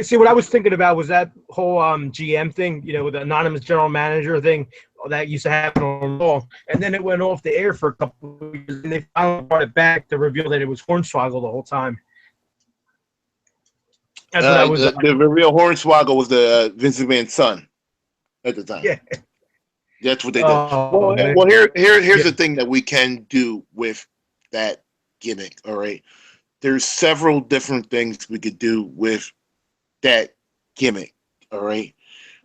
[SPEAKER 1] See, what I was thinking about was that whole GM thing, with the anonymous general manager thing that used to happen on Raw, and then it went off the air for a couple of years, and they finally brought it back to reveal that it was Hornswoggle the whole time. That's what I was.
[SPEAKER 2] The real Hornswoggle was the Vince McMahon's son at the time.
[SPEAKER 1] Yeah.
[SPEAKER 2] That's what they did. Well, here's the thing that we can do with that gimmick. All right, there's several different things we could do with that gimmick. All right.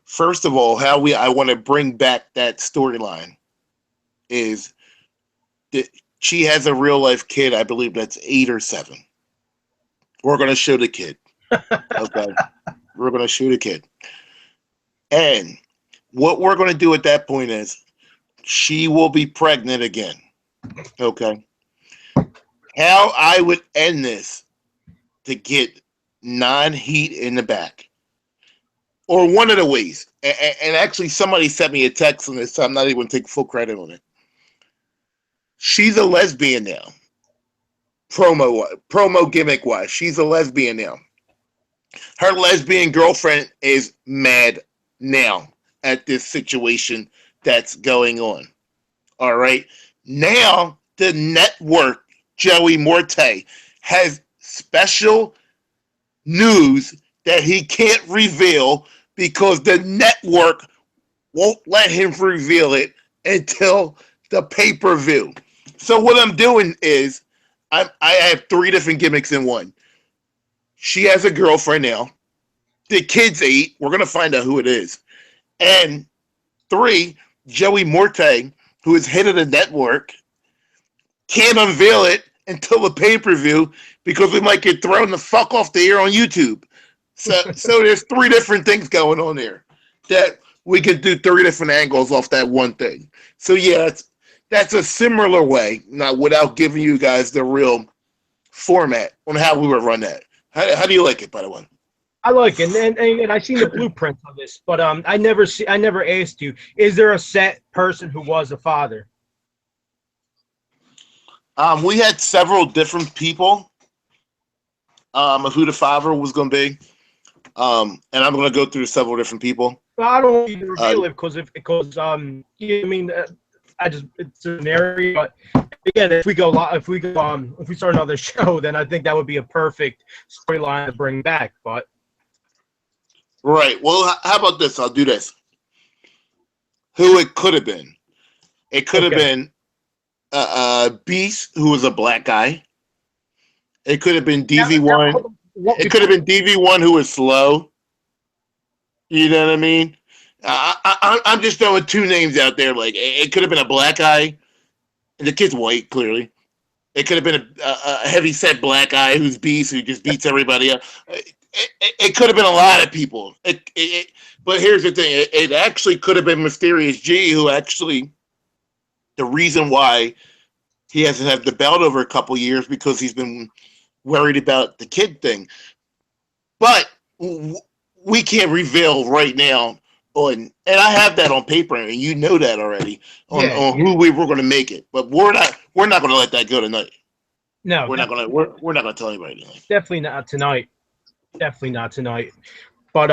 [SPEAKER 2] First of all, I want to bring back that storyline is that she has a real life kid. I believe that's 8 or 7. We're going to show the kid. Okay. We're going to shoot a kid. And what we're going to do at that point is she will be pregnant again. Okay. How I would end this to get non-heat in the back, or one of the ways. And actually, somebody sent me a text on this, so I'm not even going to take full credit on it. She's a lesbian now. Promo gimmick wise, she's a lesbian now. Her lesbian girlfriend is mad now at this situation that's going on. All right. Now the network, Joey Morte, has special news that he can't reveal because the network won't let him reveal it until the pay-per-view. So what I'm doing is I have 3 different gimmicks in one. She has a girlfriend now. The kid's 8. We're going to find out who it is. And 3, Joey Morte, who is head of the network, can't unveil it until the pay-per-view because we might get thrown the fuck off the air on YouTube. So there's 3 different things going on there that we could do 3 different angles off that one thing. So yeah, that's a similar way, not without giving you guys the real format on how we would run that. How do you like it, by the way?
[SPEAKER 1] I like it, and I seen the blueprints on this, but I never asked you. Is there a set person who was a father?
[SPEAKER 2] We had several different people of who the father was going to be, and I'm going to go through several different people.
[SPEAKER 1] Well, I don't want you to reveal it because I mean, I just it's an area. But again, if we start another show, then I think that would be a perfect storyline to bring back. But
[SPEAKER 2] right, well, how about this? I'll do this. Who it could have been? It could have been Beast, who was a black guy. It could have been DV1. It could have been DV1 who was slow. You know what I mean? I'm just throwing 2 names out there. Like it could have been a black guy, and the kid's white, clearly. It could have been a heavy set black guy who's Beast, who just beats everybody up. It could have been a lot of people. But here's the thing: it actually could have been Mysterious G, who actually the reason why he hasn't had the belt over a couple years because he's been worried about the kid thing. But we can't reveal right now and I have that on paper, and you know that already on who we were going to make it. But we're not going to let that go tonight.
[SPEAKER 1] No,
[SPEAKER 2] we're not going to tell anybody tonight.
[SPEAKER 1] Definitely not tonight. Definitely not tonight. But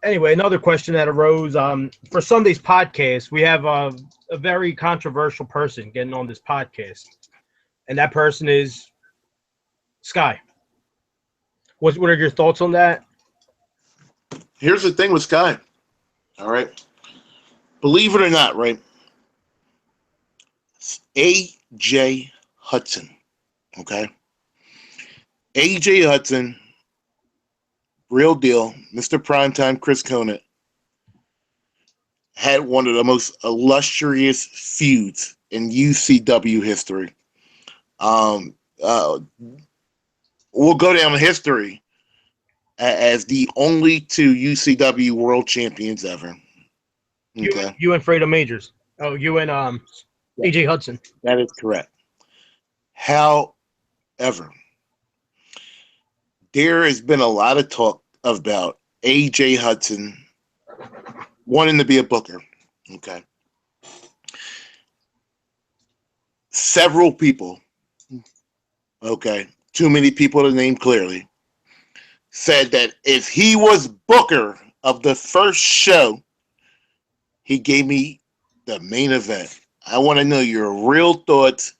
[SPEAKER 1] anyway, another question that arose for Sunday's podcast, we have a very controversial person getting on this podcast, and that person is Sky. What are your thoughts on that?
[SPEAKER 2] Here's the thing with Sky. All right. Believe it or not, right? AJ Hudson. Okay. AJ Hudson, real deal, Mr. Primetime Chris Conant, had one of the most illustrious feuds in UCW history. We'll go down in history as the only 2 UCW world champions ever. Okay.
[SPEAKER 1] You and Fredo Majors. Oh, you and AJ Hudson.
[SPEAKER 2] That is correct. However, there has been a lot of talk about AJ Hudson wanting to be a booker. Okay. Several people, okay, too many people to name clearly, said that if he was booker of the first show, he gave me the main event. I want to know your real thoughts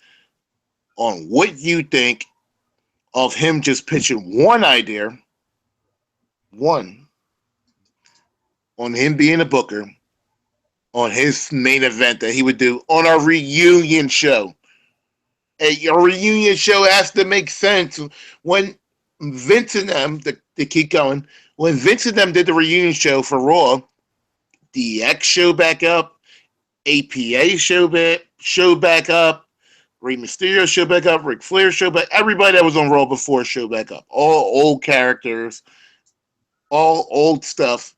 [SPEAKER 2] on what you think of him just pitching one idea, on him being a booker, on his main event that he would do on our reunion show. A reunion show has to make sense. When Vince and them, to keep going, when Vince and them did the reunion show for Raw, DX show back up, APA show back up, Rey Mysterio show back up, Ric Flair show back, everybody that was on Raw before show back up. All old characters, all old stuff,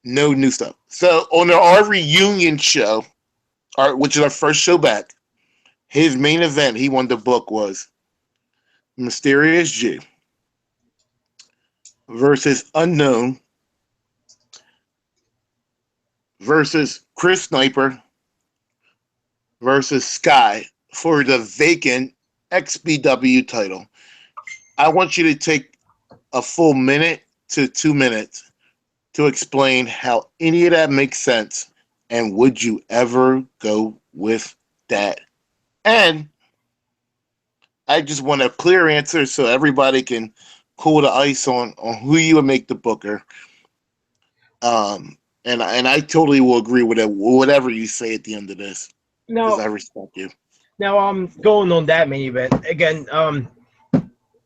[SPEAKER 2] no new stuff. So on our reunion show, which is our first show back, His main event he won the book was Mysterious G versus Unknown versus Chris Sniper versus Sky for the vacant XBW title. I want you to take a full minute to 2 minutes to explain how any of that makes sense, and would you ever go with that? And I just want a clear answer so everybody can cool the ice on who you would make the booker. And I totally will agree with it, whatever you say at the end of this, because I respect you.
[SPEAKER 1] Now, going on that main event again.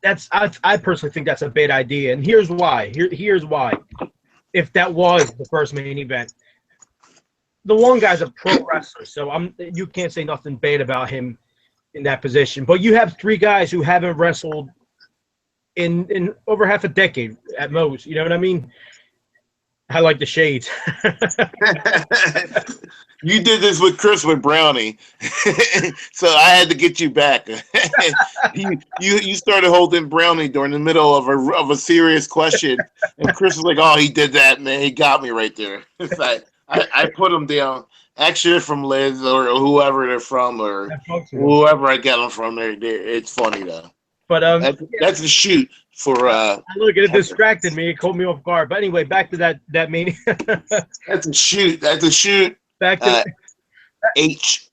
[SPEAKER 1] I personally think that's a bad idea, and here's why. Here's why. If that was the first main event, the one guy's a pro wrestler, so you can't say nothing bad about him in that position. But you have three guys who haven't wrestled in over half a decade at most. You know what I mean? I like the shades.
[SPEAKER 2] You did this with Chris with Brownie, so I had to get you back. you started holding Brownie during the middle of a serious question, and Chris was like, "Oh, he did that, man. He got me right there." It's like I put him down. Actually, they're from Liz or whoever they're from, or whoever I get them from. It's funny though. But that's a shoot for.
[SPEAKER 1] Look, it distracted me. It caught me off guard. But anyway, back to that main.
[SPEAKER 2] That's a shoot. That's a shoot.
[SPEAKER 1] Back to
[SPEAKER 2] H.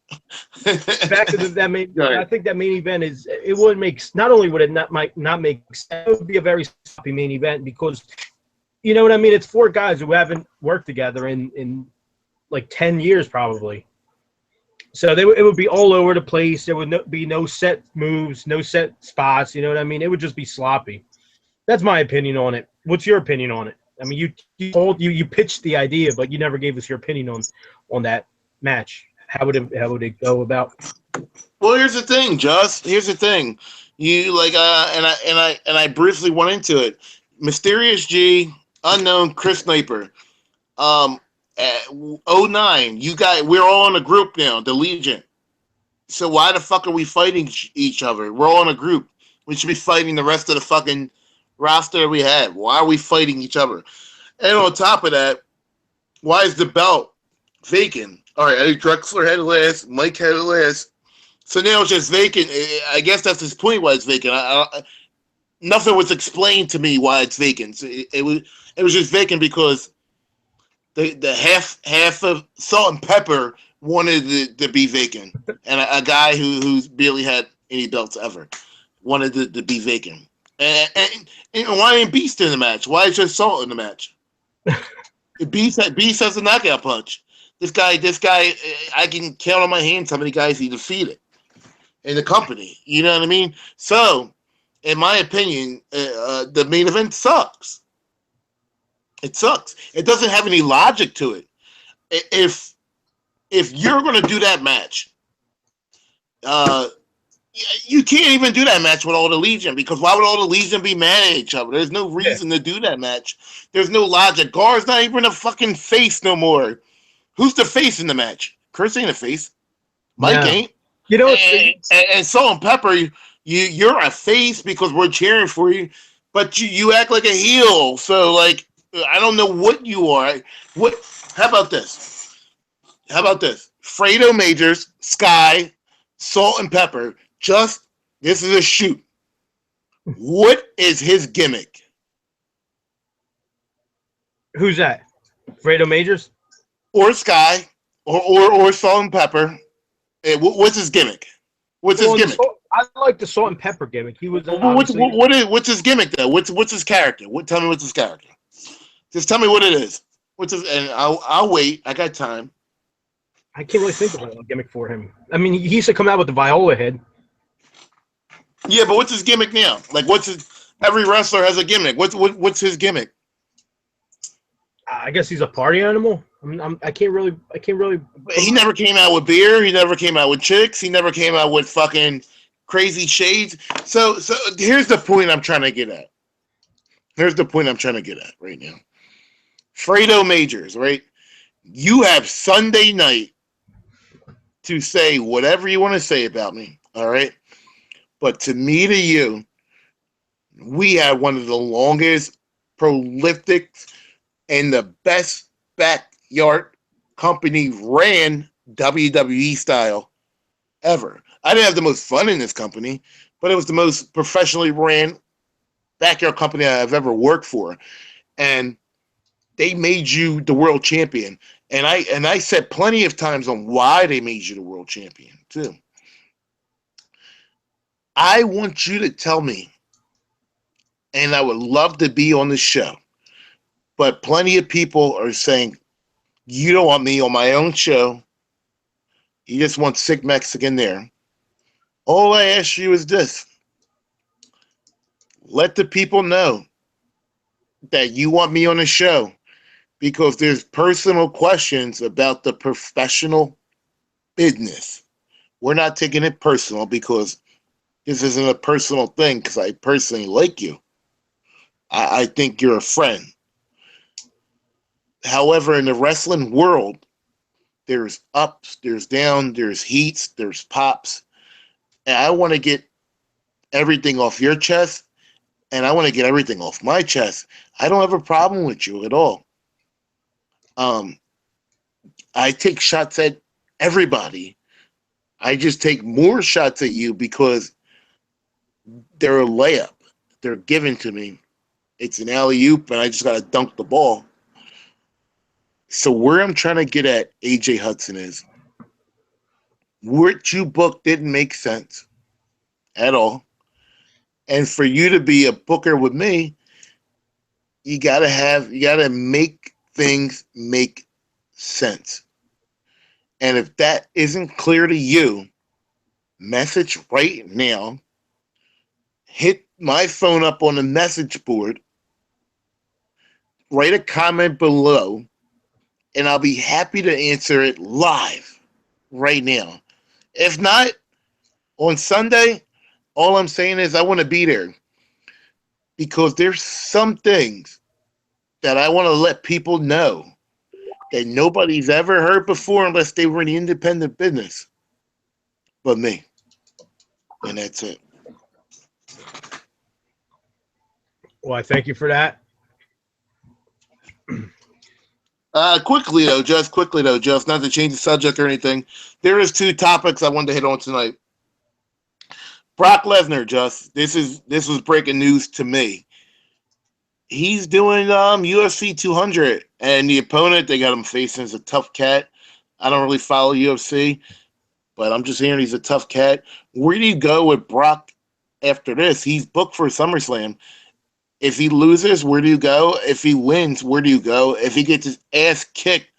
[SPEAKER 1] Back to that main. I think that main event it would make. Not only would it not make sense, it would be a very sloppy main event because, you know what I mean. It's four guys who haven't worked together in like 10 years probably. So it would be all over the place. There would be no set moves, no set spots. You know what I mean? It would just be sloppy. That's my opinion on it. What's your opinion on it? I mean, you pitched the idea, but you never gave us your opinion on that match. How would it go about?
[SPEAKER 2] Well, here's the thing, Just. Here's the thing. You like and I briefly went into it. Mysterious G, Unknown, Chris Sniper. At 09, we're all in a group now, the Legion. So why the fuck are we fighting each other? We're all in a group. We should be fighting the rest of the fucking roster we have. Why are we fighting each other? And on top of that, why is the belt vacant? All right, Eddie Drexler had it last, Mike had it last. So now it's just vacant. I guess that's his point why it's vacant. Nothing was explained to me why it's vacant. It was just vacant because the half of Salt and Pepper wanted to be vacant, and a guy who's barely had any belts ever wanted to be vacant. And why ain't Beast in the match? Why is just Salt in the match? Beast has a knockout punch. This guy, I can count on my hands how many guys he defeated in the company. You know what I mean? So, in my opinion, the main event sucks. It sucks. It doesn't have any logic to it. If you're going to do that match, you can't even do that match with all the Legion, because why would all the Legion be mad at each other? There's no reason to do that match. There's no logic. Gar's not even a fucking face no more. Who's the face in the match? Chris ain't a face. Mike ain't.
[SPEAKER 1] You know,
[SPEAKER 2] and Salt and Pepper, you're a face because we're cheering for you, but you act like a heel. So like, I don't know what you are. How about this? Fredo Majors, Sky, Salt and Pepper. This is a shoot. What is his gimmick?
[SPEAKER 1] Who's that? Fredo Majors?
[SPEAKER 2] Or Sky, or Salt and Pepper. What's his gimmick? What's his gimmick?
[SPEAKER 1] I like the Salt and Pepper gimmick. He was.
[SPEAKER 2] What's his gimmick though? What's his character? Tell me what's his character. Just tell me what it is. And I'll wait. I got time.
[SPEAKER 1] I can't really think of a gimmick for him. I mean, he used to come out with the Viola head.
[SPEAKER 2] Yeah, but what's his gimmick now? Like, every wrestler has a gimmick. What's his gimmick?
[SPEAKER 1] I guess he's a party animal. I can't really.
[SPEAKER 2] He never came out with beer. He never came out with chicks. He never came out with fucking crazy shades. So here's the point I'm trying to get at. Right now. Fredo Majors, right? You have Sunday night to say whatever you want to say about me, all right? But to me, to you, we had one of the longest, prolific, and the best backyard company ran WWE style ever. I didn't have the most fun in this company, but it was the most professionally ran backyard company I've ever worked for. And they made you the world champion. And I said plenty of times on why they made you the world champion, too. I want you to tell me, and I would love to be on the show, but plenty of people are saying, you don't want me on my own show. You just want sick Mexican there. All I ask you is this. Let the people know that you want me on the show because there's personal questions about the professional business. We're not taking it personal because this isn't a personal thing because I personally like you. I think you're a friend. However, in the wrestling world, there's ups, there's downs, there's heats, there's pops. And I want to get everything off your chest, and I want to get everything off my chest. I don't have a problem with you at all. I take shots at everybody. I just take more shots at you because they're a layup. They're given to me. It's an alley-oop, and I just got to dunk the ball. So where I'm trying to get at, AJ Hudson, is what you booked didn't make sense at all. And for you to be a booker with me, you gotta make things make sense. And if that isn't clear to you, message right now. Hit my phone up on the message board. Write a comment below, and I'll be happy to answer it live right now. If not, on Sunday, all I'm saying is I want to be there because there's some things that I want to let people know that nobody's ever heard before unless they were in the independent business but me. And that's it.
[SPEAKER 1] Well, I thank you for that.
[SPEAKER 2] Quickly though, Just not to change the subject or anything. There is two topics I wanted to hit on tonight. Brock Lesnar, Just this was breaking news to me. He's doing UFC 200, and the opponent they got him facing is a tough cat. I don't really follow UFC, but I'm just hearing he's a tough cat. Where do you go with Brock after this? He's booked for SummerSlam. If he loses, where do you go? If he wins, where do you go? If he gets his ass kicked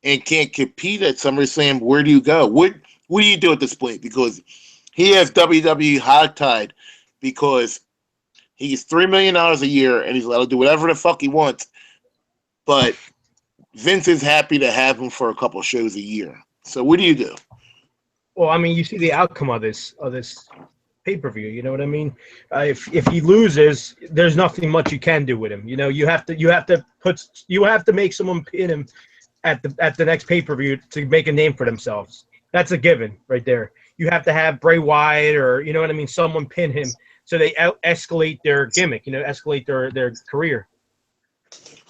[SPEAKER 2] and can't compete at SummerSlam, where do you go? What do you do at this point? Because he has WWE hogtied because he gets $3 million a year and he's allowed to do whatever the fuck he wants. But Vince is happy to have him for a couple shows a year. So what do you do?
[SPEAKER 1] Well, I mean, you see the outcome of this pay-per-view. You know what I mean? If he loses, there's nothing much you can do with him. You know, you have to make someone pin him at the next pay-per-view to make a name for themselves. That's a given right there. You have to have Bray Wyatt or, you know what I mean, someone pin him so they escalate their gimmick, you know, escalate their career.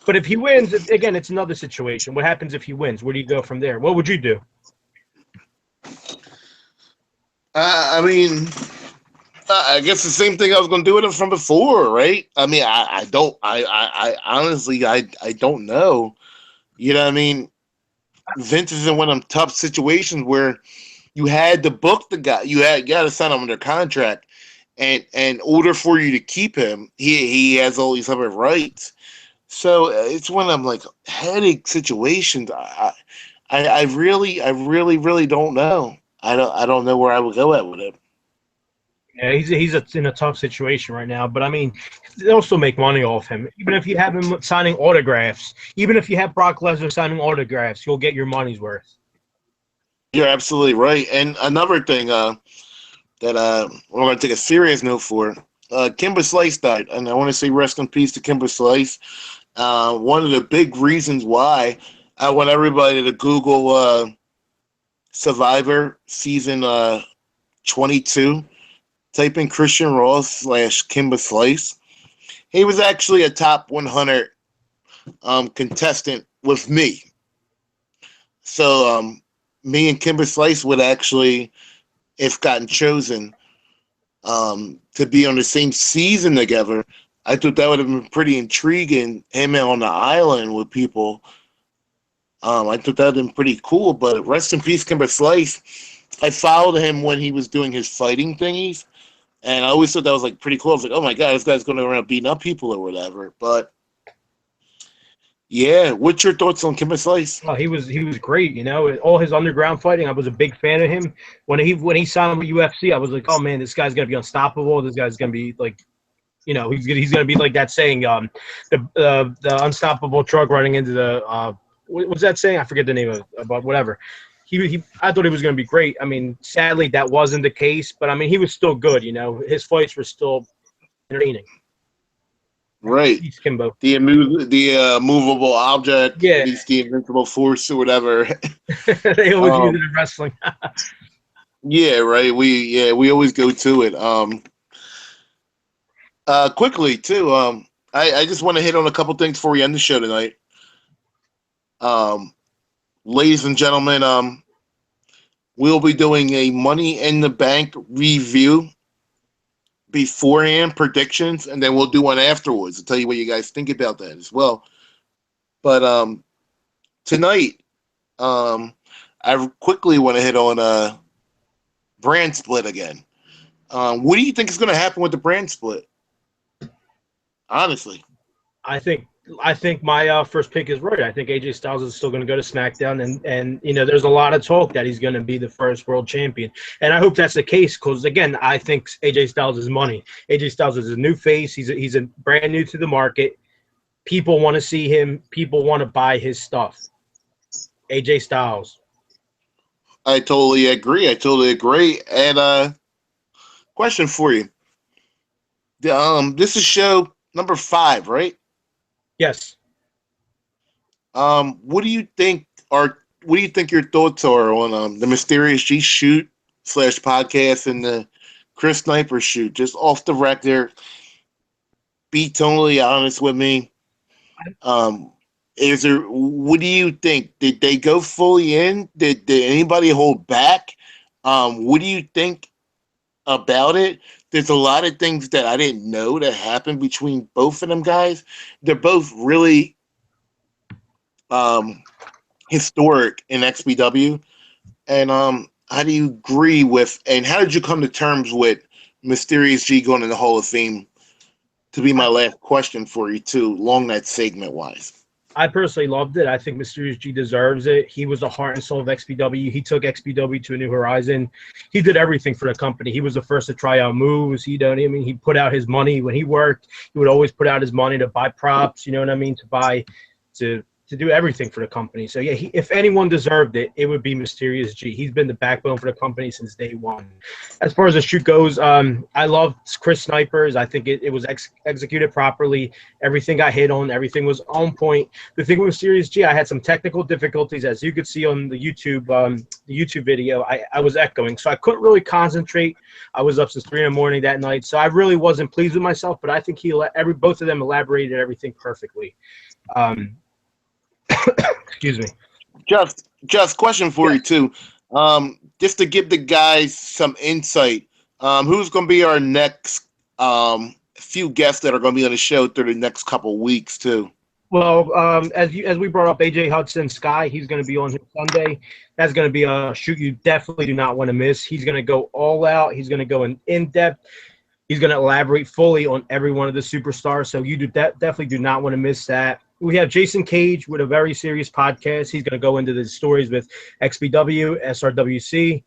[SPEAKER 1] But if he wins, again, it's another situation. What happens if he wins? Where do you go from there? What would you do?
[SPEAKER 2] I mean, I guess the same thing I was going to do with him from before, right? I mean, I honestly, I don't know. You know what I mean? Vince is in one of them tough situations where you had to book the guy. You got to sign him under contract. And in order for you to keep him, he has all these other rights. So it's one of them like headache situations. I really don't know. I don't know where I would go at with him.
[SPEAKER 1] Yeah, he's in a tough situation right now. But I mean, they'll still make money off him. Even if you have him signing autographs, even if you have Brock Lesnar signing autographs, you'll get your money's worth.
[SPEAKER 2] You're absolutely right. And another thing that we're going to take a serious note for, Kimber Slice died, and I want to say rest in peace to Kimber Slice. One of the big reasons why I want everybody to Google Survivor season 22. Type in Christian Ross / Kimber Slice. He was actually a top 100 contestant with me. So me and Kimber Slice would actually, if gotten chosen, to be on the same season together. I thought that would have been pretty intriguing. Him on the island with people. I thought that would have been pretty cool. But rest in peace, Kimber Slice. I followed him when he was doing his fighting thingies, and I always thought that was like pretty cool. I was like, oh my god, this guy's going around beating up people or whatever. But yeah, what's your thoughts on Kimber Slice?
[SPEAKER 1] Oh, he was great. You know, all his underground fighting. I was a big fan of him. When he signed with UFC, I was like, oh man, this guy's gonna be unstoppable. This guy's gonna be like, you know, he's gonna be like that saying, the unstoppable truck running into the what was that saying? I forget the name of it, but whatever. I thought he was gonna be great. I mean, sadly that wasn't the case, but I mean he was still good. You know, his fights were still entertaining.
[SPEAKER 2] Right.
[SPEAKER 1] He's Kimbo.
[SPEAKER 2] The movable object,
[SPEAKER 1] Yeah.
[SPEAKER 2] he's the invincible force or whatever.
[SPEAKER 1] They always use it in wrestling.
[SPEAKER 2] Yeah, right. We always go to it. Quickly too. I just want to hit on a couple things before we end the show tonight. Ladies and gentlemen, we'll be doing a Money in the Bank review beforehand, predictions, and then we'll do one afterwards. I'll tell you what you guys think about that as well. But tonight, I quickly want to hit on brand split again. What do you think is going to happen with the brand split? Honestly,
[SPEAKER 1] I think my first pick is right. I think AJ Styles is still going to go to SmackDown, and you know, there's a lot of talk that he's going to be the first world champion, and I hope that's the case because again, I think AJ Styles is money. AJ Styles is a new face. He's a brand new to the market. People want to see him. People want to buy his stuff. AJ Styles.
[SPEAKER 2] I totally agree. And question for you: this is show number 5, right?
[SPEAKER 1] Yes.
[SPEAKER 2] What do you think your thoughts are on the Mysterious G shoot / podcast and the Chris Sniper shoot? Just off the record, be totally honest with me. What do you think? Did they go fully in? Did anybody hold back? What do you think about it? There's a lot of things that I didn't know that happened between both of them guys. They're both really historic in XBW. And how do you agree with, and how did you come to terms with Mysterious G going in the Hall of Fame? To be my last question for you too, along that segment wise.
[SPEAKER 1] I personally loved it. I think Mysterious G deserves it. He was the heart and soul of XBW. He took XBW to a new horizon. He did everything for the company. He was the first to try out moves. You know what I mean? He put out his money when he worked. He would always put out his money to buy props. You know what I mean? To do everything for the company. So yeah, if anyone deserved it, it would be Mysterious G. He's been the backbone for the company since day one. As far as the shoot goes, I love Chris Snipers. I think it was executed properly. Everything got hit on. Everything was on point. The thing with Mysterious G, I had some technical difficulties, as you could see on the YouTube video. I was echoing, so I couldn't really concentrate. I was up since 3 a.m. that night, so I really wasn't pleased with myself. But I think both of them elaborated everything perfectly. Excuse me.
[SPEAKER 2] Just question for you too. Just to give the guys some insight, who's going to be our next few guests that are going to be on the show through the next couple weeks too?
[SPEAKER 1] Well, as we brought up, AJ Hudson Sky, he's going to be on Sunday. That's going to be a shoot you definitely do not want to miss. He's going to go all out. He's going to go in depth. He's going to elaborate fully on every one of the superstars. So you definitely do not want to miss that. We have Jason Cage with a very serious podcast. He's going to go into the stories with XBW, SRWC,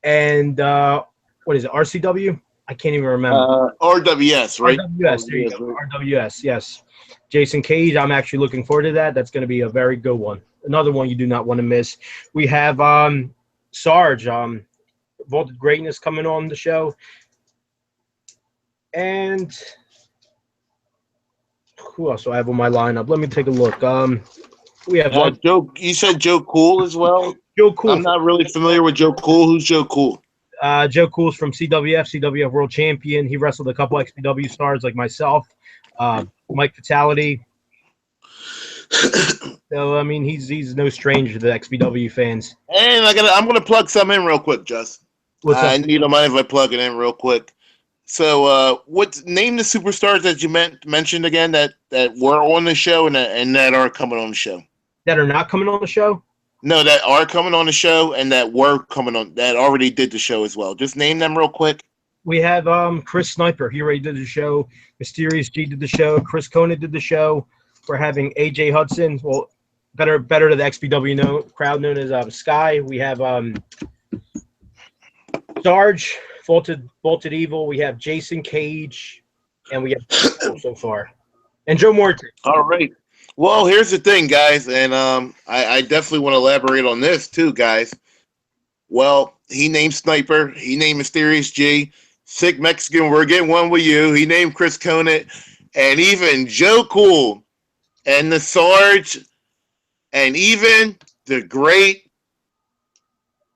[SPEAKER 1] and what is it, RCW? I can't even remember.
[SPEAKER 2] RWS, right?
[SPEAKER 1] RWS, there you go. RWS, yes. Jason Cage, I'm actually looking forward to that. That's going to be a very good one. Another one you do not want to miss. We have Sarge, Vaulted Greatness, coming on the show. And who else do I have on my lineup? Let me take a look. We have
[SPEAKER 2] Joe. You said Joe Cool as well.
[SPEAKER 1] Joe Cool.
[SPEAKER 2] I'm not really familiar with Joe Cool. Who's Joe Cool?
[SPEAKER 1] Joe Cool's from CWF World Champion. He wrestled a couple XBW stars like myself, Mike Fatality. So I mean, he's no stranger to the XBW fans.
[SPEAKER 2] And I'm gonna plug some in real quick, Just. You don't mind if I plug it in real quick. So, name the superstars that you mentioned again that were on the show and that are coming on the show.
[SPEAKER 1] That are not coming on the show?
[SPEAKER 2] No, that are coming on the show and that were coming on that already did the show as well. Just name them real quick.
[SPEAKER 1] We have Chris Sniper. He already did the show. Mysterious G did the show. Chris Conant did the show. We're having AJ Hudson. Well, better to the XBW crowd known as Sky. We have Sarge, Vaulted Evil. We have Jason Cage, and we have so far, and Joe Morton.
[SPEAKER 2] All right. Well, here's the thing, guys, and I definitely want to elaborate on this too, guys. Well, he named Sniper. He named Mysterious G. Sick Mexican, we're getting one with you. He named Chris Conant, and even Joe Cool, and the Sarge, and even the great.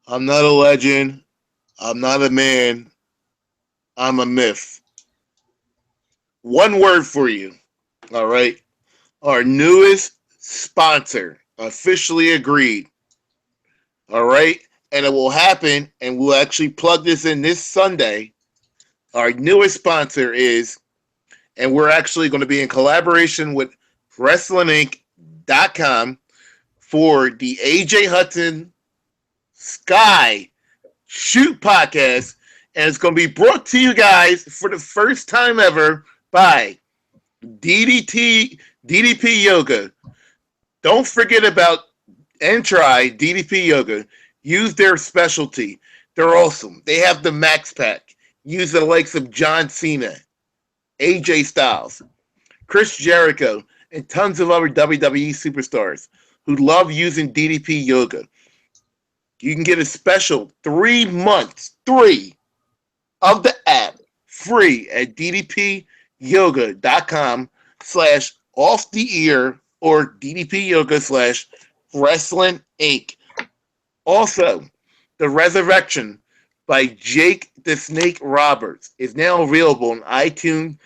[SPEAKER 2] I'm not a legend. I'm not a man. I'm a myth. One word for you. All right. Our newest sponsor officially agreed. All right. And it will happen, and we'll actually plug this in this Sunday. Our newest sponsor is, and we're actually going to be in collaboration with WrestlingInc.com for the AJ Hudson Sky Shoot podcast, and it's going to be brought to you guys for the first time ever by DDP Yoga. Don't forget about and try DDP Yoga. Use their specialty. They're awesome. They have the Max Pack. Use the likes of John Cena, AJ Styles, Chris Jericho, and tons of other WWE superstars who love using DDP Yoga. You can get a special 3 months, 3 of the app free at ddpyoga.com/offtheear or ddpyoga/wrestling Inc. Also, The Resurrection by Jake the Snake Roberts is now available on iTunes,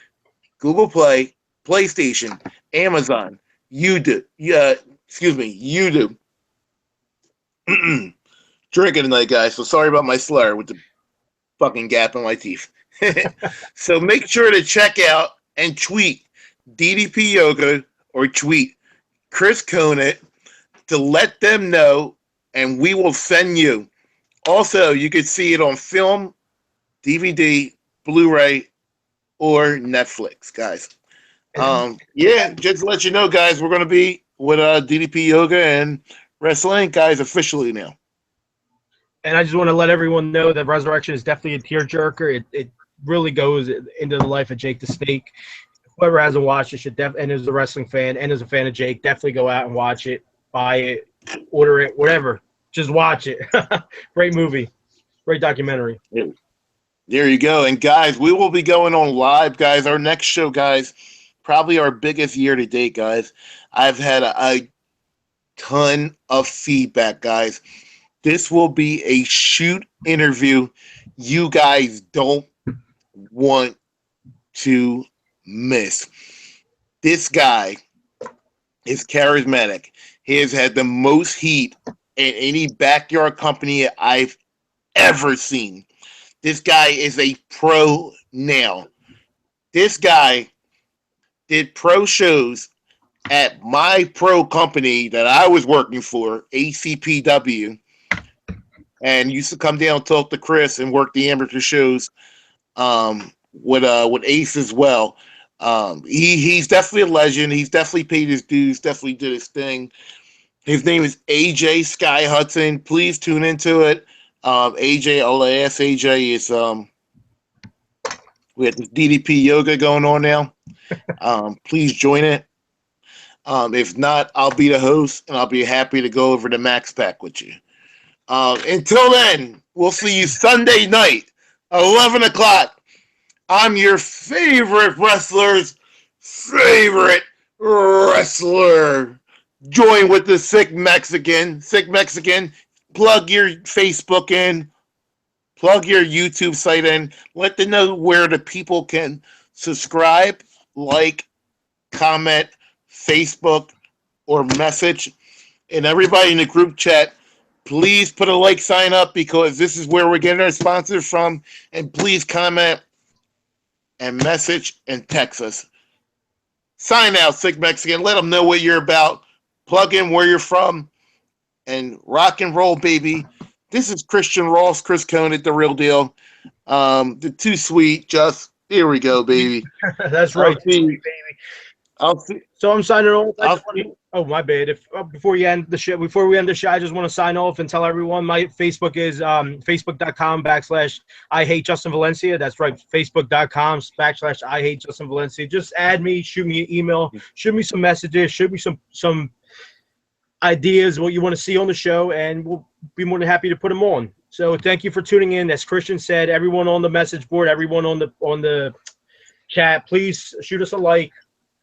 [SPEAKER 2] Google Play, PlayStation, Amazon, YouTube. Drinking tonight, guys, so sorry about my slur with the fucking gap in my teeth. So make sure to check out and tweet DDP Yoga or tweet Chris Conant to let them know, and we will send you. Also, you can see it on film, DVD, Blu-ray, or Netflix, guys. Just to let you know, guys, we're going to be with DDP Yoga and Wrestling, guys, officially now.
[SPEAKER 1] And I just want to let everyone know that Resurrection is definitely a tearjerker. It really goes into the life of Jake the Snake. Whoever hasn't watched it should and is a wrestling fan and is a fan of Jake, definitely go out and watch it, buy it, order it, whatever. Just watch it. Great movie. Great documentary.
[SPEAKER 2] There you go. And, guys, we will be going on live, guys. Our next show, guys, probably our biggest year to date, guys. I've had a ton of feedback, guys. This will be a shoot interview you guys don't want to miss. This guy is charismatic. He has had the most heat in any backyard company I've ever seen. This guy is a pro now. This guy did pro shows at my pro company that I was working for, ACPW, and used to come down and talk to Chris and work the amateur shows with Ace as well. He's definitely a legend. He's definitely paid his dues, definitely did his thing. His name is AJ Sky Hudson. Please tune into it. AJ, I'll ask AJ is we have this DDP Yoga going on now. Please join it. If not, I'll be the host and I'll be happy to go over the Max Pack with you. Until then, we'll see you Sunday night, 11 o'clock. I'm your favorite wrestler's favorite wrestler, join with the Sick Mexican. Sick Mexican, plug your Facebook in, plug your YouTube site in. Let them know where the people can subscribe, like, comment, Facebook, or message. And everybody in the group chat, please put a like sign up because this is where we're getting our sponsors from. And please comment and message and text us. Sign out, Sick Mexican. Let them know what you're about. Plug in where you're from. And rock and roll, baby. This is Christian Ross, Chris Conant, the real deal. The Too Sweet, just here we go, baby.
[SPEAKER 1] That's right, baby.
[SPEAKER 2] I'll see.
[SPEAKER 1] So I'm signing off. Oh, my bad. If before we end the show, I just want to sign off and tell everyone my Facebook is facebook.com/I hate Justin Valencia. That's right, facebook.com/I hate Justin Valencia. Just add me, shoot me an email, shoot me some messages, shoot me some ideas what you want to see on the show, and we'll be more than happy to put them on. So thank you for tuning in. As Christian said, everyone on the message board, everyone on the chat, please shoot us a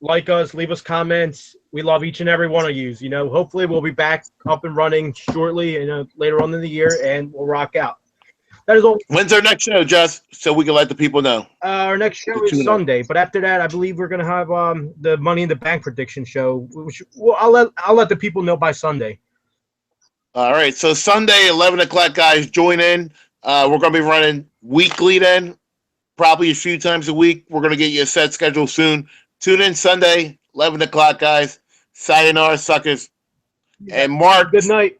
[SPEAKER 1] like us, leave us comments. We love each and every one of you. You know, hopefully we'll be back up and running shortly, later on in the year, and we'll rock out. That is all.
[SPEAKER 2] When's our next show, Just? So we can let the people know.
[SPEAKER 1] Our next show is Sunday, but after that, I believe we're gonna have the Money in the Bank prediction show. Which, well, I'll let the people know by Sunday.
[SPEAKER 2] All right, so Sunday, 11 o'clock, guys, join in. We're going to be running weekly then, probably a few times a week. We're going to get you a set schedule soon. Tune in Sunday, 11 o'clock, guys. Sayonara, suckers. And Mark.
[SPEAKER 1] Good night.